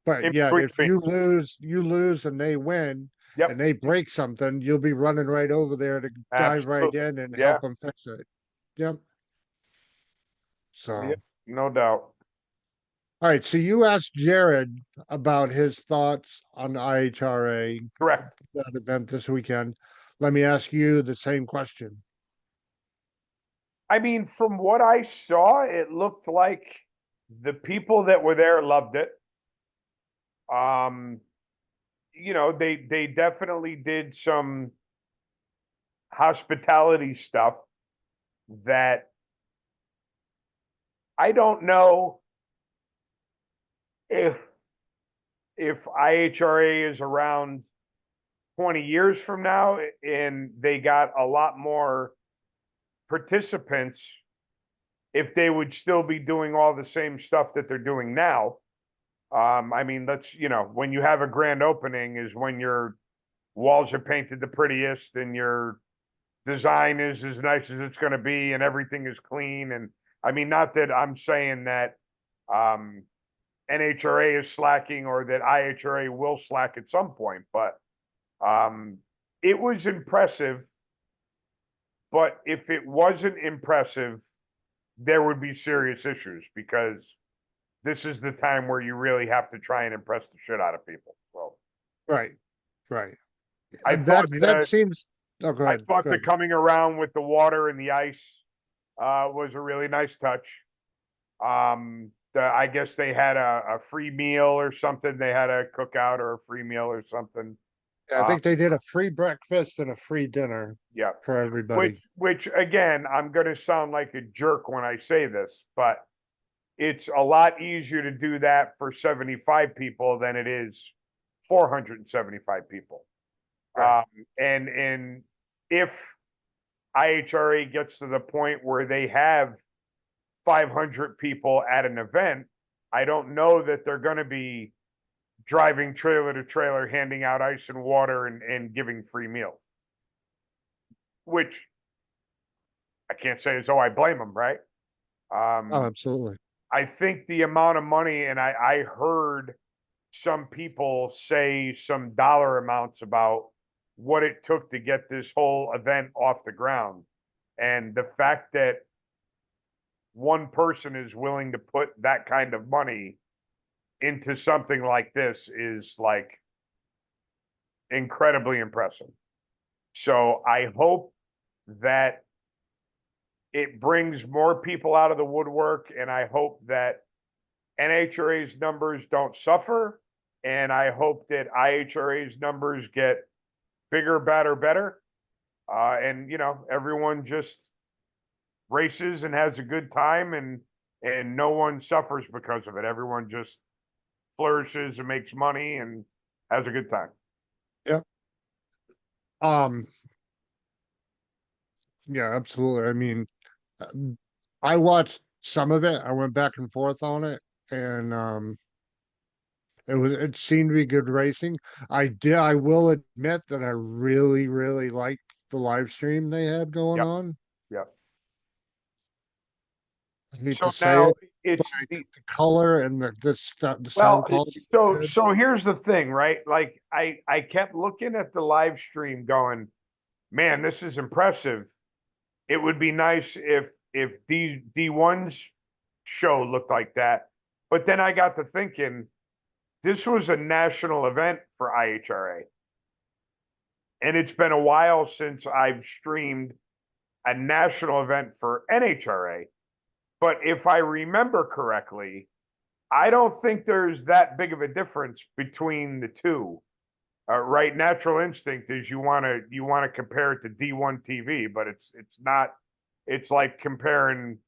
A: but
B: In
A: yet if
B: between.
A: you lose and they win and
B: Yep,
A: they break something, you'll be running right over there to dive right
B: absolutely.
A: in and
B: Yeah,
A: help them fix it. Yep.
B: yeah,
A: So,
B: no doubt.
A: all right. So you asked Jared about his thoughts on the IHRA,
B: Correct.
A: that event this weekend. Let me ask you the same question.
B: I mean, from what I saw, it looked like the people that were there loved it. Um, they definitely did some hospitality stuff that I don't know if IHRA is around 20 years from now and they got a lot more participants, if they would still be doing all the same stuff that they're doing now. I mean, when you have a grand opening is when your walls are painted the prettiest and your design is as nice as it's going to be and everything is clean. And I mean, not that I'm saying that um, NHRA is slacking or that IHRA will slack at some point, but um, it was impressive. But if it wasn't impressive, there would be serious issues because this is the time where you really have to try and impress the shit out of people. So
A: Right. Right.
B: I
A: That
B: thought
A: that seems. Oh, go
B: I
A: ahead.
B: thought
A: Go
B: the
A: ahead.
B: coming around with the water and the ice was a really nice touch. I guess they had a free meal or something. They had a cookout or a free meal or something.
A: Yeah, I
B: Uh,
A: think they did a free breakfast and a free dinner
B: yeah,
A: for everybody.
B: which again, I'm going to sound like a jerk when I say this, but it's a lot easier to do that for 75 people than it is 475 people.
A: Right.
B: Um, and if IHRA gets to the point where they have 500 people at an event, I don't know that they're going to be driving trailer to trailer, handing out ice and water and giving free meals, which I can't say as though I blame them, right?
A: Oh,
B: Um,
A: absolutely.
B: I think the amount of money, and I heard some people say some dollar amounts about what it took to get this whole event off the ground. And the fact that one person is willing to put that kind of money into something like this is like incredibly impressive. So I hope that it brings more people out of the woodwork, and I hope that NHRA's numbers don't suffer, and I hope that IHRA's numbers get bigger, better. And everyone just races and has a good time, and no one suffers because of it. Everyone just flourishes and makes money and has a good time.
A: Um, yeah, absolutely. I mean, I watched some of it. I went back and forth on it, and it seemed to be good racing. I will admit that I really, really liked the live stream they had going
B: Yep.
A: on.
B: Yep.
A: I hate
B: So
A: to say
B: now
A: it, but
B: it's
A: I
B: the
A: think the color and the stuff, the
B: well,
A: sound quality was
B: so
A: good.
B: so here's the thing, right? Like I kept looking at the live stream going, man, this is impressive. It would be nice if D1's show looked like that. But then I got to thinking, this was a national event for IHRA. And it's been a while since I've streamed a national event for NHRA. But if I remember correctly, I don't think there's that big of a difference between the two. Right, natural instinct is you want to compare it to D1 TV, but it's not. It's like comparing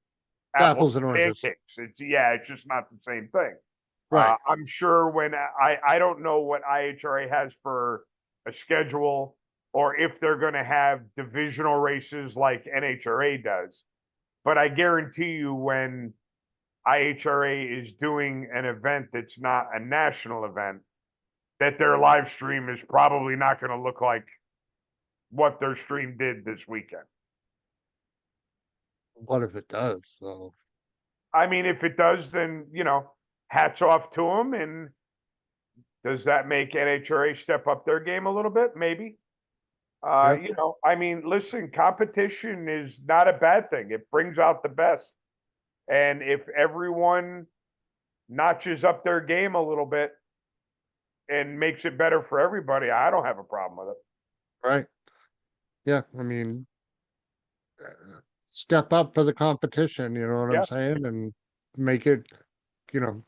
B: apples
A: Apples and
B: to
A: oranges,
B: pancakes. It's just not the same thing.
A: right?
B: I'm sure when I don't know what IHRA has for a schedule, or if they're going to have divisional races like NHRA does, but I guarantee you when IHRA is doing an event that's not a national event, that their live stream is probably not going to look like what their stream did this weekend.
A: What if it does? So
B: I mean, if it does, then hats off to them. And does that make NHRA step up their game a little bit? Maybe.
A: yeah,
B: I mean, listen, competition is not a bad thing. It brings out the best. And if everyone notches up their game a little bit and makes it better for everybody, I don't have a problem with it.
A: right. Yeah, I mean, step up for the competition. You know what I'm
B: Yeah,
A: saying, and make it. You know,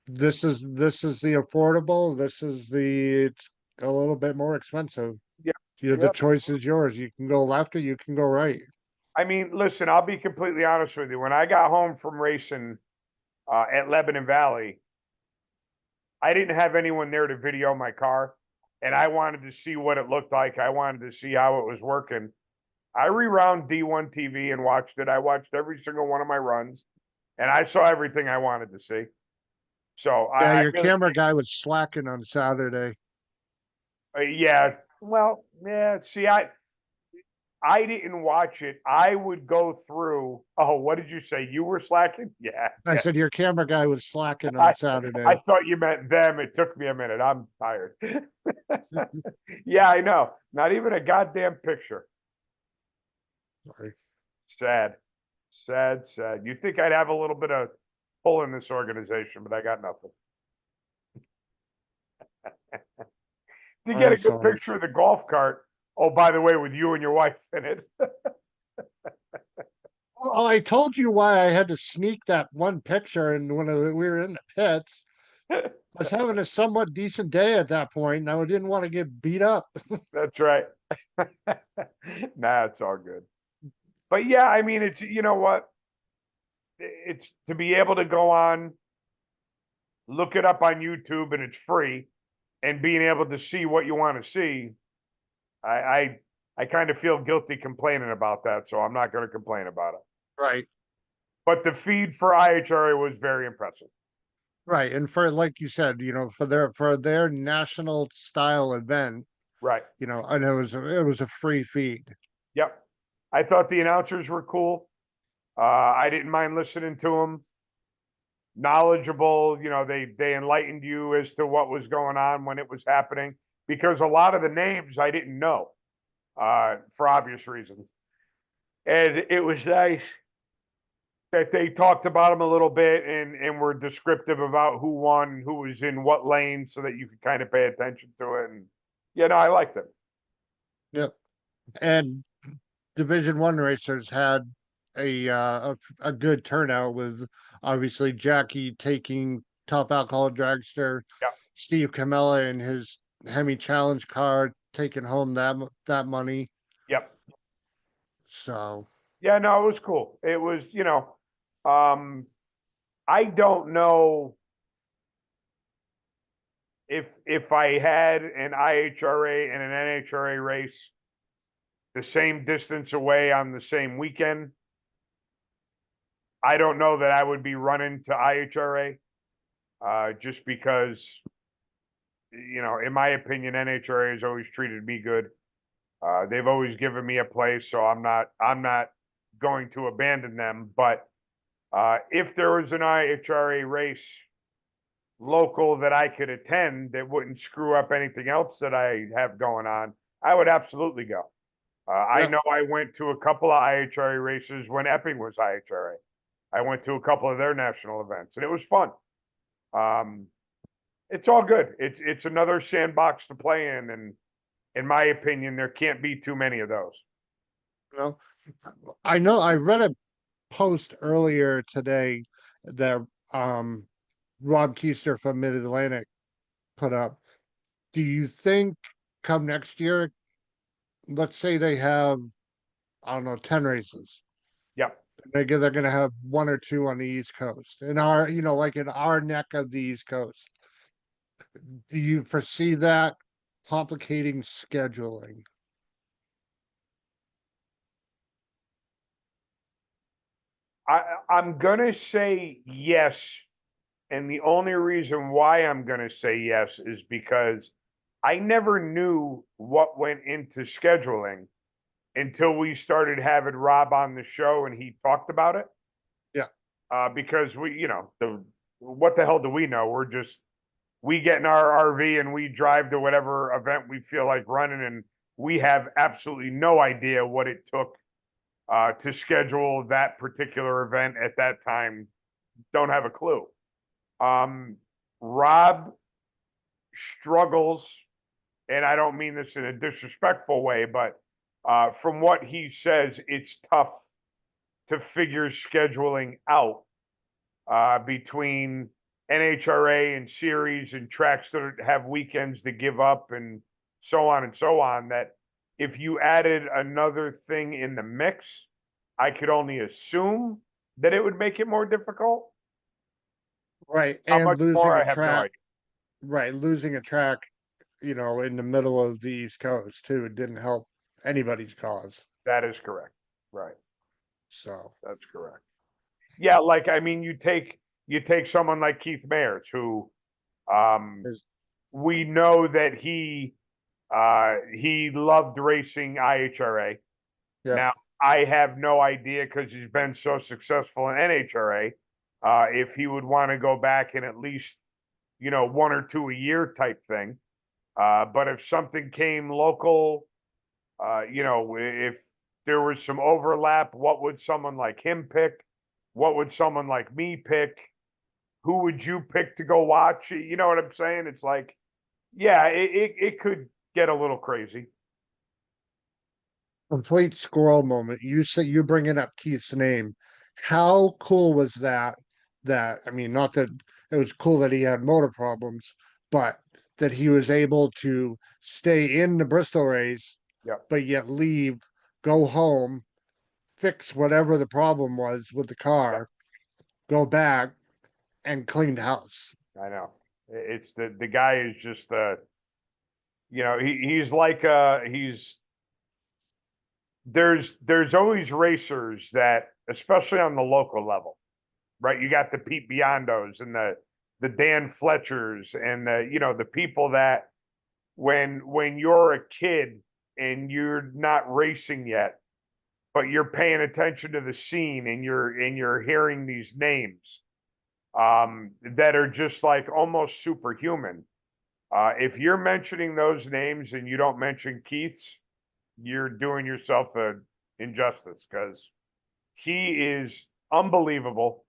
A: this is the affordable. This is the it's a little bit more expensive.
B: yeah,
A: The
B: yeah.
A: choice is yours. You can go left or you can go right.
B: I mean, listen, I'll be completely honest with you. When I got home from racing at Lebanon Valley, I didn't have anyone there to video my car, and I wanted to see what it looked like. I wanted to see how it was working. I rewound D1 TV and watched it. I watched every single one of my runs, and I saw everything I wanted to see. So
A: Yeah,
B: I
A: your
B: really,
A: camera guy was slacking on Saturday.
B: yeah. Well, yeah. See, I didn't watch it. I would go through. Oh, what did you say? You were slacking? Yeah,
A: I
B: yeah.
A: said your camera guy was slacking on
B: I
A: Saturday.
B: thought you meant them. It took me a minute. I'm tired. Yeah, I know. Not even a goddamn picture.
A: Sorry.
B: Sad, sad, sad. You think I'd have a little bit of pull in this organization, but I got nothing. To get
A: I'm
B: a good
A: sorry.
B: picture of the golf cart. Oh, by the way, with you and your wife in it.
A: Well, I told you why I had to sneak that one picture, and when we were in the pits, I was having a somewhat decent day at that point, and I didn't want to get beat up.
B: That's right. Nah, it's all good. But yeah, I mean, it's you know what? It's to be able to go on, look it up on YouTube, and it's free, and being able to see what you want to see. I kind of feel guilty complaining about that, so I'm not going to complain about it.
A: Right.
B: But the feed for IHRA was very impressive.
A: Right. And for like you said, for their national style event,
B: Right.
A: and it was a free feed.
B: Yep. I thought the announcers were cool. I didn't mind listening to them. Knowledgeable, they enlightened you as to what was going on when it was happening, because a lot of the names I didn't know, for obvious reasons. And it was nice that they talked about him a little bit and were descriptive about who won, who was in what lane, so that you could kind of pay attention to it. And yeah, no, I liked it.
A: Yep. And Division 1 racers had a good turnout with obviously Jackie taking top alcohol dragster,
B: Yeah,
A: Steve Camella in his Hemi Challenge car taking home that money.
B: yep.
A: So
B: Yeah, no, it was cool. It was, I don't know if I had an IHRA and an NHRA race the same distance away on the same weekend. I don't know that I would be running to IHRA, just because, in my opinion, NHRA has always treated me good. They've always given me a place, so I'm not going to abandon them. But if there was an IHRA race local that I could attend that wouldn't screw up anything else that I have going on, I would absolutely go. I
A: Yeah.
B: know I went to a couple of IHRA races when Epping was IHRA. I went to a couple of their national events, and it was fun. Um, it's all good. It's another sandbox to play in, and in my opinion, there can't be too many of those.
A: I know I read a post earlier today that um Rob Keister from Mid Atlantic put up. Do you think come next year, let's say they have, I don't know, 10 races.
B: Yep.
A: They're going to have one or two on the East Coast. In our, like in our neck of the East Coast. Do you foresee that complicating scheduling?
B: I'm gonna say yes, and the only reason why I'm gonna say yes is because I never knew what went into scheduling until we started having Rob on the show and he talked about it.
A: Yeah.
B: Because what the hell do we know? We get in our RV and we drive to whatever event we feel like running, and we have absolutely no idea what it took to schedule that particular event at that time. Don't have a clue. Rob struggles, and I don't mean this in a disrespectful way, but from what he says, it's tough to figure scheduling out between NHRA and series and tracks that have weekends to give up and so on and so on. That if you added another thing in the mix, I could only assume that it would make it more difficult.
A: Right.
B: How
A: And
B: much more,
A: losing a
B: I have no
A: track,
B: idea.
A: right. Losing a track, in the middle of the East Coast too. It didn't help anybody's cause.
B: That is correct. Right.
A: So,
B: That's correct. Yeah, like I mean, you take someone like Keith Mayers, who um,
A: is
B: we know that he loved racing IHRA.
A: yeah.
B: Now, I have no idea because he's been so successful in NHRA, if he would want to go back and at least, one or two a year type thing. But if something came local, if there was some overlap, what would someone like him pick? What would someone like me pick? Who would you pick to go watch? You know what I'm saying? It's like, yeah, it could get a little crazy.
A: Complete squirrel moment. You say you bringing up Keith's name. How cool was that? I mean, not that it was cool that he had motor problems, but that he was able to stay in the Bristol race,
B: Yeah,
A: but yet leave, go home, fix whatever the problem was with the
B: yeah,
A: car, go back and clean the house.
B: I know. It's the guy is just he's like there's always racers that, especially on the local level, right? You got the Pete Biondos and the Dan Fletchers and the people that when you're a kid and you're not racing yet, but you're paying attention to the scene and you're hearing these names that are just like almost superhuman. If you're mentioning those names and you don't mention Keith's, you're doing yourself an injustice, because he is unbelievable.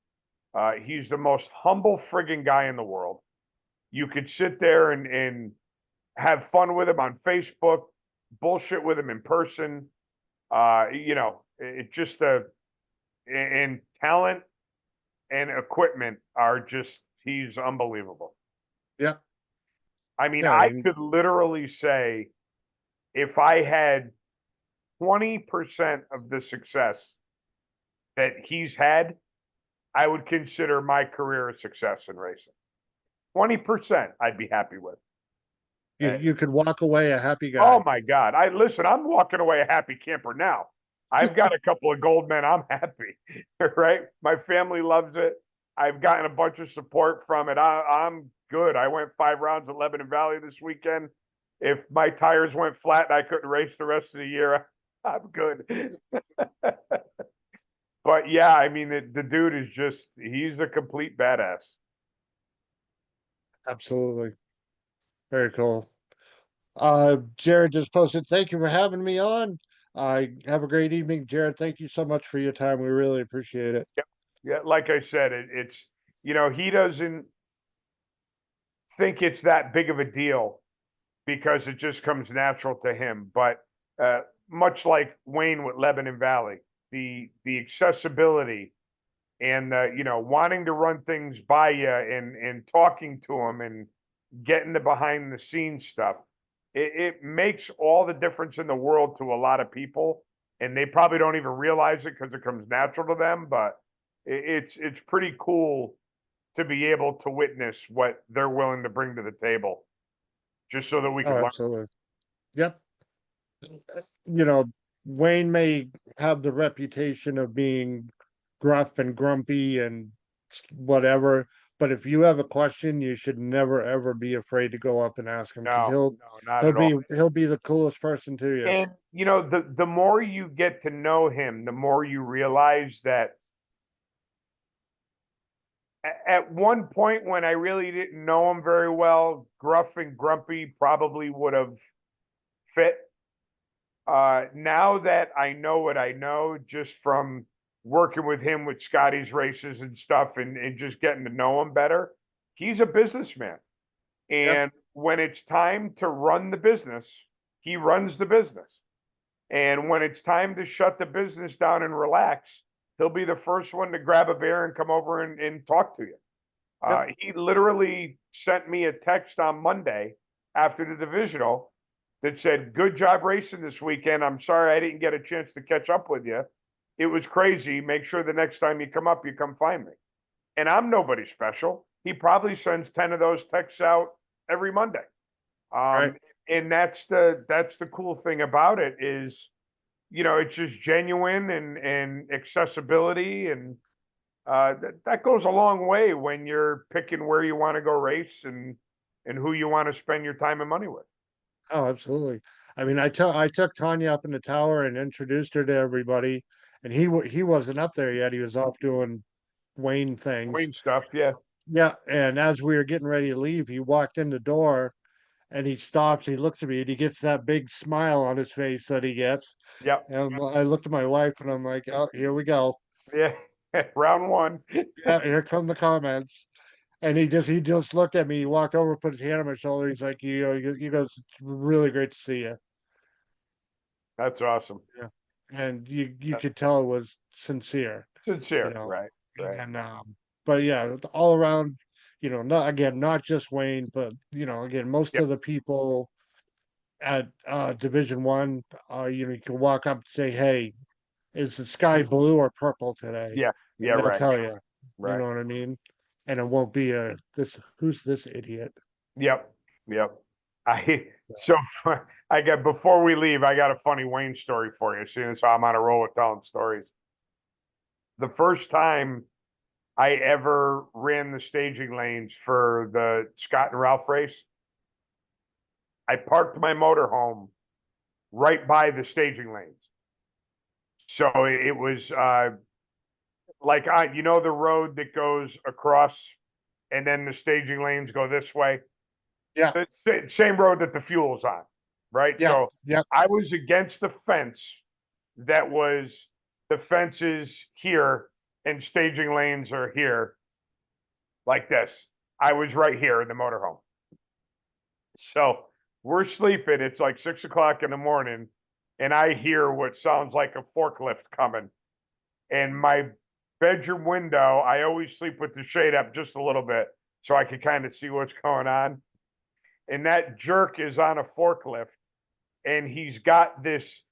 B: He's the most humble friggin' guy in the world. You could sit there and have fun with him on Facebook, bullshit with him in person. It just and talent and equipment are just he's unbelievable.
A: Yeah.
B: I mean,
A: Yeah.
B: I could literally say if I had 20% of the success that he's had, I would consider my career a success in racing. 20% I'd be happy with.
A: you could walk away a happy guy.
B: Oh my God. I'm walking away a happy camper now. I've got a couple of gold men. I'm happy, right? My family loves it. I've gotten a bunch of support from it. I'm good. I went 5 rounds at Lebanon Valley this weekend. If my tires went flat and I couldn't race the rest of the year, I'm good. But yeah, I mean, the dude is he's a complete badass.
A: Absolutely. Very cool. Jared just posted, thank you for having me on. Have a great evening, Jared. Thank you so much for your time. We really appreciate it.
B: Yeah, like I said, it's, he doesn't think it's that big of a deal because it just comes natural to him. But much like Wayne with Lebanon Valley, the accessibility and wanting to run things by you and talking to them and getting the behind the scenes stuff, it makes all the difference in the world to a lot of people, and they probably don't even realize it because it comes natural to them. But it's pretty cool to be able to witness what they're willing to bring to the table, just so that we
A: Oh,
B: can learn.
A: absolutely. Yep. You know, Wayne may have the reputation of being gruff and grumpy and whatever, but if you have a question, you should never ever be afraid to go up and ask him because
B: No, not at all.
A: he'll be the coolest person to you.
B: And the more you get to know him, the more you realize that at one point when I really didn't know him very well, gruff and grumpy probably would have fit. Now that I know what I know, just from working with him with Scotty's races and stuff and just getting to know him better, he's a businessman.
A: Yep.
B: And when it's time to run the business, he runs the business. And when it's time to shut the business down and relax, he'll be the first one to grab a beer and come over and talk to you.
A: Yep.
B: He literally sent me a text on Monday after the divisional that said, "Good job racing this weekend. I'm sorry I didn't get a chance to catch up with you. It was crazy. Make sure the next time you come up, you come find me." And I'm nobody special. He probably sends 10 of those texts out every Monday.
A: Right.
B: And that's the cool thing about it is, it's just genuine and accessibility. And that goes a long way when you're picking where you want to go race and who you want to spend your time and money with.
A: Oh, absolutely. I mean, I took Tanya up in the tower and introduced her to everybody, and he wasn't up there yet. He was off doing Wayne things.
B: Queen stuff, yeah.
A: Yeah, and as we were getting ready to leave, he walked in the door and he stops, he looks at me, and he gets that big smile on his face that he gets.
B: Yep.
A: And I looked at my wife and I'm like, oh, here we go.
B: Yeah. Round one.
A: Yeah, here come the comments. And he just looked at me, he walked over, put his hand on my shoulder, he's like, he goes, it's really great to see you.
B: That's awesome.
A: Yeah. And you could tell it was sincere,
B: Sincere,
A: you know.
B: right.
A: And but yeah, all around, not just Wayne, but again, most
B: Yep.
A: of the people at Division 1, you can walk up and say, "Hey, is the sky blue or purple today?"
B: Yeah. Yeah,
A: And they'll
B: right.
A: tell you. You
B: Right.
A: know what I mean? And it won't be who's this idiot?
B: Yep. Yep. So before we leave, I got a funny Wayne story for you, seeing as how I'm on a roll with telling stories. The first time I ever ran the staging lanes for the Scott and Ralph race, I parked my motorhome right by the staging lanes. So it was like the road that goes across and then the staging lanes go this way.
A: Yeah.
B: The same road that the fuel's on, right?
A: Yeah.
B: So
A: Yeah.
B: I was against the fence that was the fences here and staging lanes are here like this. I was right here in the motorhome. So we're sleeping. It's like 6 o'clock in the morning, and I hear what sounds like a forklift coming. And my bedroom window, I always sleep with the shade up just a little bit so I can kind of see what's going on. And that jerk is on a forklift, and he's got this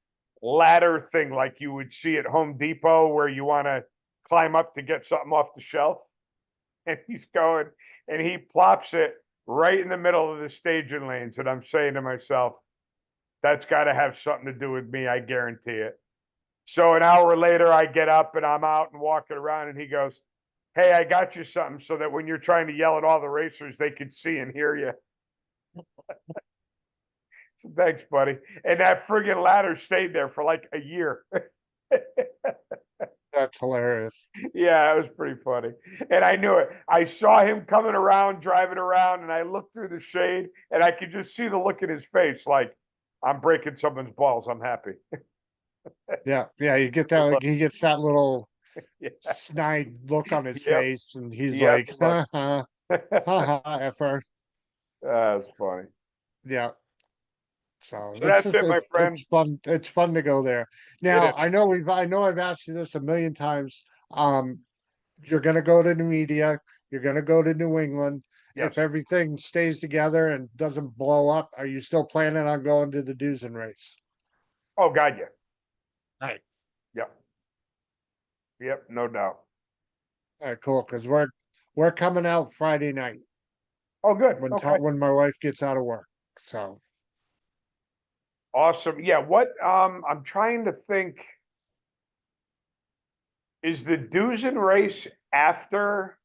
B: ladder thing like you would see at Home Depot where you want to climb up to get something off the shelf. And he's going, and he plops it right in the middle of the staging lanes. And I'm saying to myself, that's got to have something to do with me. I guarantee it. So an hour later, I get up and I'm out and walking around, and he goes, "Hey, I got you something so that when you're trying to yell at all the racers, they can see and hear you." So thanks, buddy. And that friggin' ladder stayed there for like a year.
A: That's hilarious.
B: Yeah, it was pretty funny. And I knew it. I saw him coming around, driving around, and I looked through the shade and I could just see the look in his face like, I'm breaking someone's balls. I'm happy.
A: Yeah, yeah, you get that, like, he gets that little
B: Yeah.
A: snide look on his
B: Yep.
A: face, and he's
B: Yep.
A: like, ha ha, ha ha, effer.
B: That's funny.
A: Yeah. So
B: So that's it, my friend.
A: it's fun. It's fun to go there. Now, I know I've asked you this a million times. You're gonna go to the media, you're gonna go to New England.
B: Yes.
A: If everything stays together and doesn't blow up, are you still planning on going to the Dusen race?
B: Oh, God, yeah.
A: Right.
B: Yep. Yep, no doubt.
A: All right, cool. Because we're coming out Friday night
B: Oh, good.
A: when
B: Okay.
A: when my wife gets out of work. So
B: Awesome. Yeah, what I'm trying to think, is the Dusen race after?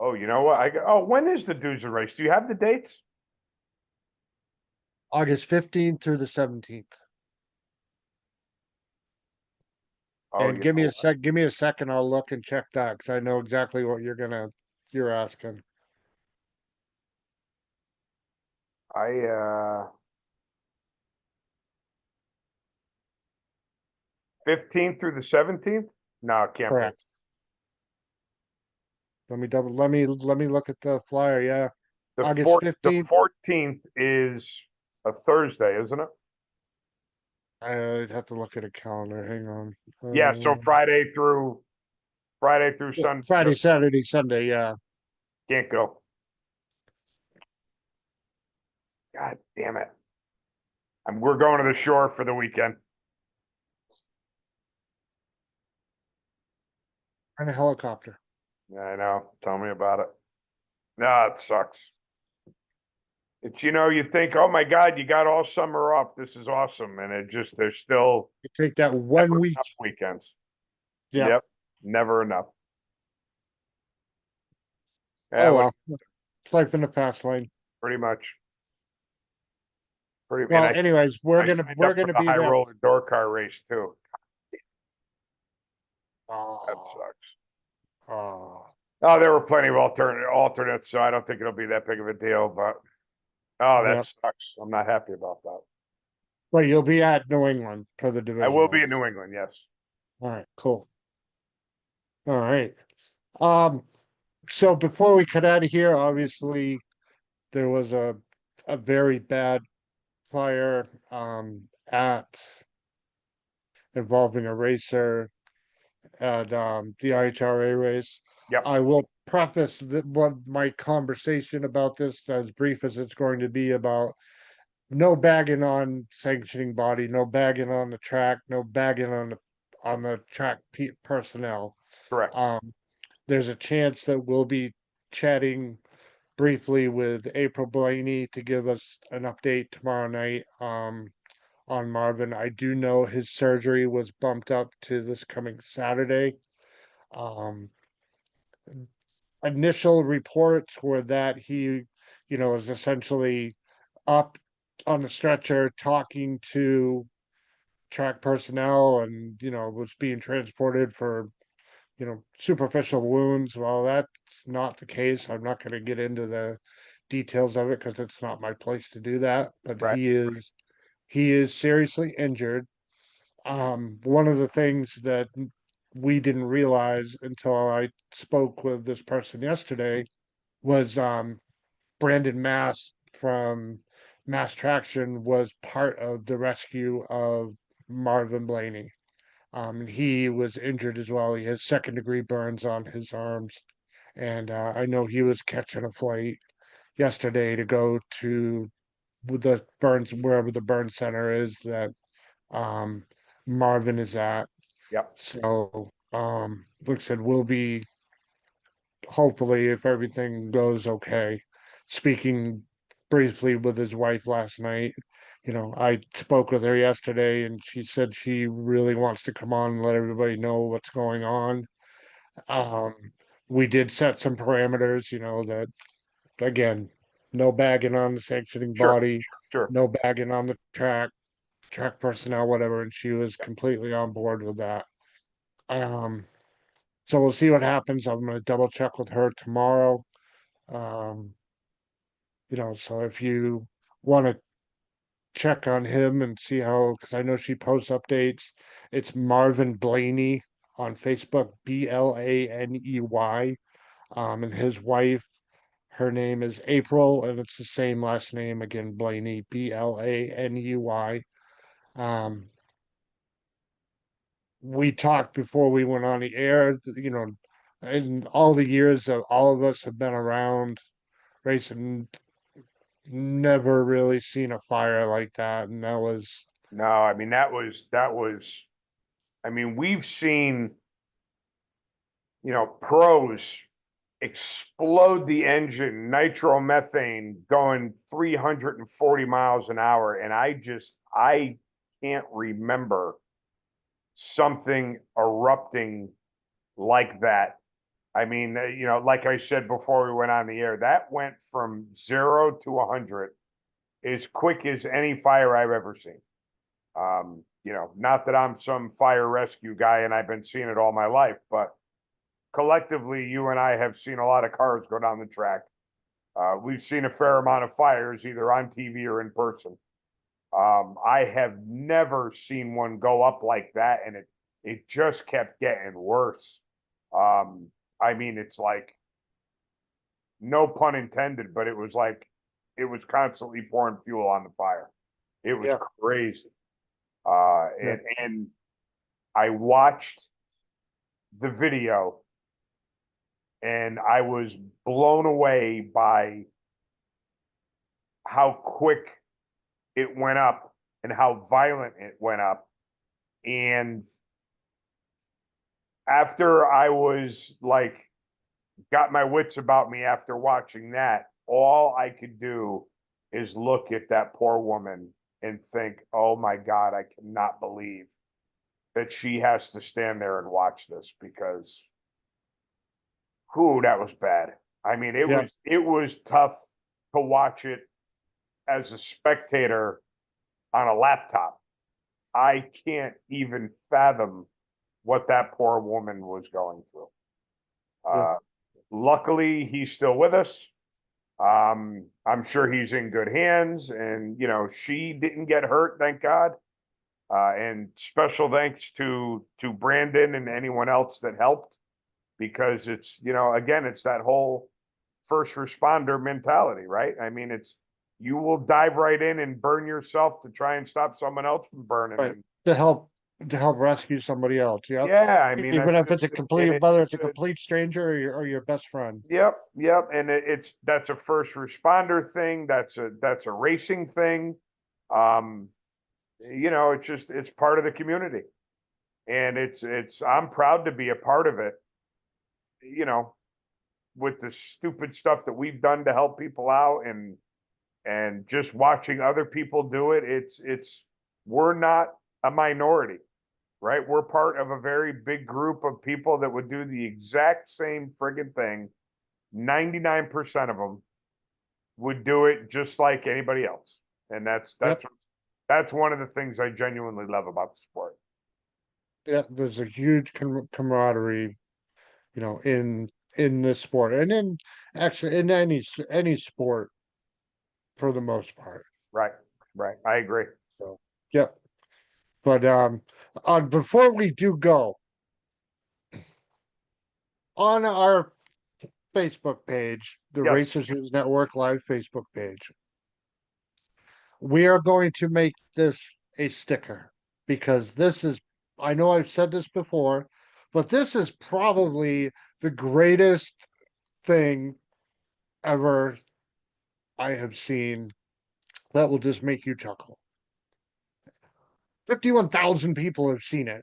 B: Oh, you know what? when is the Dusen race? Do you have the dates?
A: August 15th through the 17th.
B: Oh,
A: And
B: you
A: give me
B: know
A: a give me a second, I'll look and check that because I know exactly what you're asking.
B: I 15th through the 17th? No, it can't be.
A: Correct. Let me look at the flyer. Yeah. August
B: The
A: 15th.
B: 14th is a Thursday, isn't it?
A: I'd have to look at a calendar. Hang on.
B: Yeah, so Friday through Sunday.
A: Friday, Saturday, Sunday. Yeah.
B: Can't go. God damn it. We're going to the shore for the weekend.
A: And a helicopter.
B: Yeah, I know. Tell me about it. No, it sucks. It's, you think, oh my God, you got all summer off. This is awesome. And there's still
A: You take that one
B: never
A: week.
B: enough weekends.
A: Yeah.
B: Yep. Never enough.
A: Oh well. It's life in the fast lane.
B: Pretty much.
A: Well, anyways, we're
B: signed
A: gonna
B: up for the
A: be
B: high
A: there.
B: roller door car race too. That
A: Oh,
B: sucks.
A: oh.
B: Oh, there were plenty of alternates, so I don't think it'll be that big of a deal, but that
A: Yeah.
B: sucks. I'm not happy about that.
A: Well, you'll be at New England for the division.
B: I will be in New England, yes.
A: All right, cool. All right. So before we cut out of here, obviously there was a very bad fire at involving a racer at the NHRA race.
B: Yep.
A: I will preface that what my conversation about this, as brief as it's going to be, about no bagging on sanctioning body, no bagging on the track, no bagging on the track personnel.
B: Correct.
A: There's a chance that we'll be chatting briefly with April Blaney to give us an update tomorrow night on Marvin. I do know his surgery was bumped up to this coming Saturday. Initial reports were that he, is essentially up on the stretcher talking to track personnel and, was being transported for, superficial wounds. Well, that's not the case. I'm not going to get into the details of it because it's not my place to do that, but
B: Right.
A: he is seriously injured. One of the things that we didn't realize until I spoke with this person yesterday was Brandon Mass from Mass Traction was part of the rescue of Marvin Blaney. He was injured as well. He has second-degree burns on his arms, and I know he was catching a flight yesterday to go to the burns wherever the burn center is that um, Marvin is at.
B: Yep.
A: So, like I said, we'll be hopefully if everything goes okay. Speaking briefly with his wife last night, I spoke with her yesterday and she said she really wants to come on and let everybody know what's going on. Um, we did set some parameters, that again, no bagging on the sanctioning
B: Sure.
A: body,
B: Sure.
A: no bagging on the track personnel, whatever, and she was completely on board with that. Um, so we'll see what happens. I'm gonna double check with her tomorrow. Um, so if you want to check on him and see how, because I know she posts updates, it's Marvin Blaney on Facebook, Blaney. And his wife, her name is April, and it's the same last name again, Blaney, Blaney. Um, we talked before we went on the air, in all the years that all of us have been around racing, never really seen a fire like that. And that was,
B: No, I mean, I mean, we've seen, pros explode the engine, nitromethane going 340 miles an hour. And I can't remember something erupting like that. I mean, like I said before we went on the air, that went from 0 to 100 as quick as any fire I've ever seen. Not that I'm some fire rescue guy and I've been seeing it all my life, but collectively, you and I have seen a lot of cars go down the track. We've seen a fair amount of fires either on TV or in person. I have never seen one go up like that, and it just kept getting worse. I mean, it's like no pun intended, but it was like it was constantly pouring fuel on the fire. It was
A: yeah,
B: crazy.
A: yeah,
B: And I watched the video and I was blown away by how quick it went up and how violent it went up. And after I was like, got my wits about me after watching that, all I could do is look at that poor woman and think, oh my God, I cannot believe that she has to stand there and watch this because whew, that was bad. I mean, it
A: yeah,
B: was tough to watch it as a spectator on a laptop. I can't even fathom what that poor woman was going through.
A: yeah,
B: Uh, Luckily, he's still with us. I'm sure he's in good hands, and she didn't get hurt, thank God. And special thanks to Brandon and anyone else that helped, because it's again it's that whole first responder mentality, right? I mean, it's you will dive right in and burn yourself to try and stop someone else from burning.
A: right.
B: And
A: To help rescue somebody else. Yep.
B: yeah, I mean
A: Even
B: that's
A: if it's
B: just
A: a complete,
B: and
A: whether it's a
B: it's
A: complete stranger or your best friend.
B: yep, and that's a first responder thing. That's a racing thing. Um, it's part of the community, and it's I'm proud to be a part of it. You know, with the stupid stuff that we've done to help people out, and just watching other people do it, it's we're not a minority, right? We're part of a very big group of people that would do the exact same friggin' thing. 99% of them would do it just like anybody else. And
A: Yep.
B: that's one of the things I genuinely love about the sport.
A: Yeah. There's a huge camaraderie, in this sport and in actually in any sport for the most part.
B: Right. Right. I agree.
A: So, yep. But before we do go, on our Facebook page, the
B: Yes.
A: Racers News Network Live Facebook page, we are going to make this a sticker because this is, I know I've said this before, but this is probably the greatest thing ever I have seen that will just make you chuckle. 51,000 people have seen it.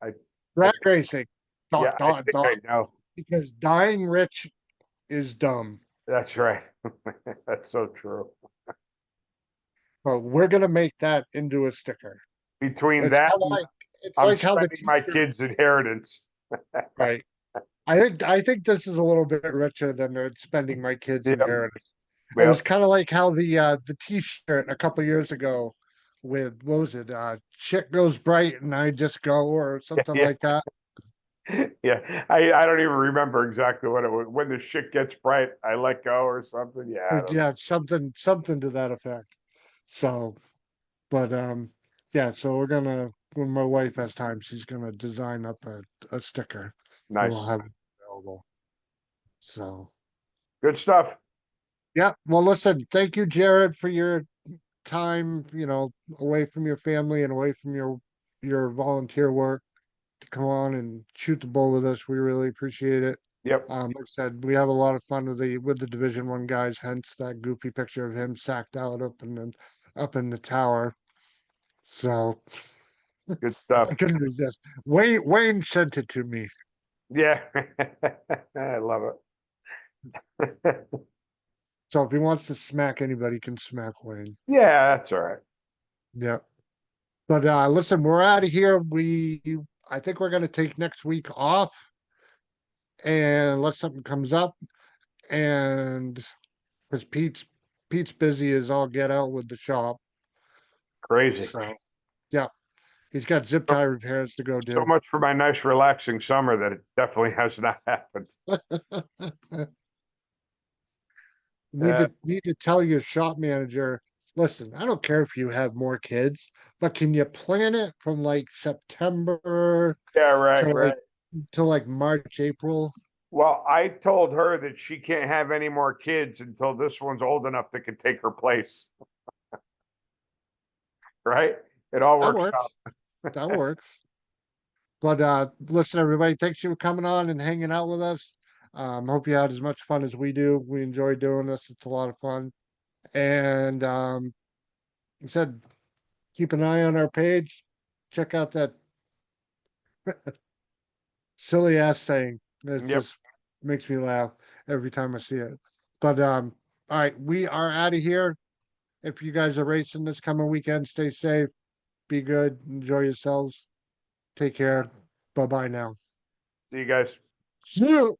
B: I
A: Drag racing.
B: yeah,
A: Dot,
B: I
A: dot,
B: think
A: dot.
B: I know.
A: Because dying rich is dumb.
B: That's right. That's so true.
A: But we're gonna make that into a sticker.
B: Between
A: It's
B: that,
A: kind of
B: and
A: like it's
B: I'm
A: like how the
B: spending my
A: t-shirt,
B: kid's inheritance.
A: right? I think this is a little bit richer than the spending my kids'
B: Yep.
A: inheritance. It was
B: Yep.
A: kind of like how the t-shirt a couple years ago with what was it? Shit goes bright and I just go or something
B: Yeah.
A: like that.
B: Yeah. I don't even remember exactly what it was. When the shit gets bright, I let go or something. Yeah. I don't know.
A: Yeah, something to that effect. So, but yeah, so we're gonna when my wife has time, she's gonna design up a sticker. We'll
B: Nice.
A: have it available. So
B: Good stuff.
A: yeah, well listen, thank you, Jared, for your time, away from your family and away from your volunteer work to come on and shoot the bull with us. We really appreciate it.
B: Yep.
A: Like I said, we have a lot of fun with the Division One guys, hence that goofy picture of him sacked out up in the tower. So
B: Good stuff.
A: I couldn't resist. Wayne sent it to me.
B: Yeah. I love it.
A: So if he wants to smack anybody, he can smack Wayne.
B: Yeah, that's all right.
A: Yeah. But listen, we're out of here. I think we're gonna take next week off and unless something comes up. And because Pete's busy as all get out with the shop.
B: Crazy.
A: So yeah, he's got zip
B: So,
A: tie repairs to go
B: so
A: do.
B: much for my nice, relaxing summer that it definitely has not happened.
A: Need to tell your shop manager, listen, I don't care if you have more kids, but can you plan it from like September
B: Yeah, right,
A: to
B: right.
A: March, April?
B: Well, I told her that she can't have any more kids until this one's old enough that can take her place. Right? It all
A: That
B: works out.
A: works. That works. But listen, everybody, thanks for coming on and hanging out with us. Hope you had as much fun as we do. We enjoy doing this. It's a lot of fun. And like I said, keep an eye on our page. Check out that silly ass saying. It
B: Yep.
A: just makes me laugh every time I see it. But all right, we are out of here. If you guys are racing this coming weekend, stay safe, be good, enjoy yourselves. Take care. Bye bye now.
B: See you guys.
A: See you.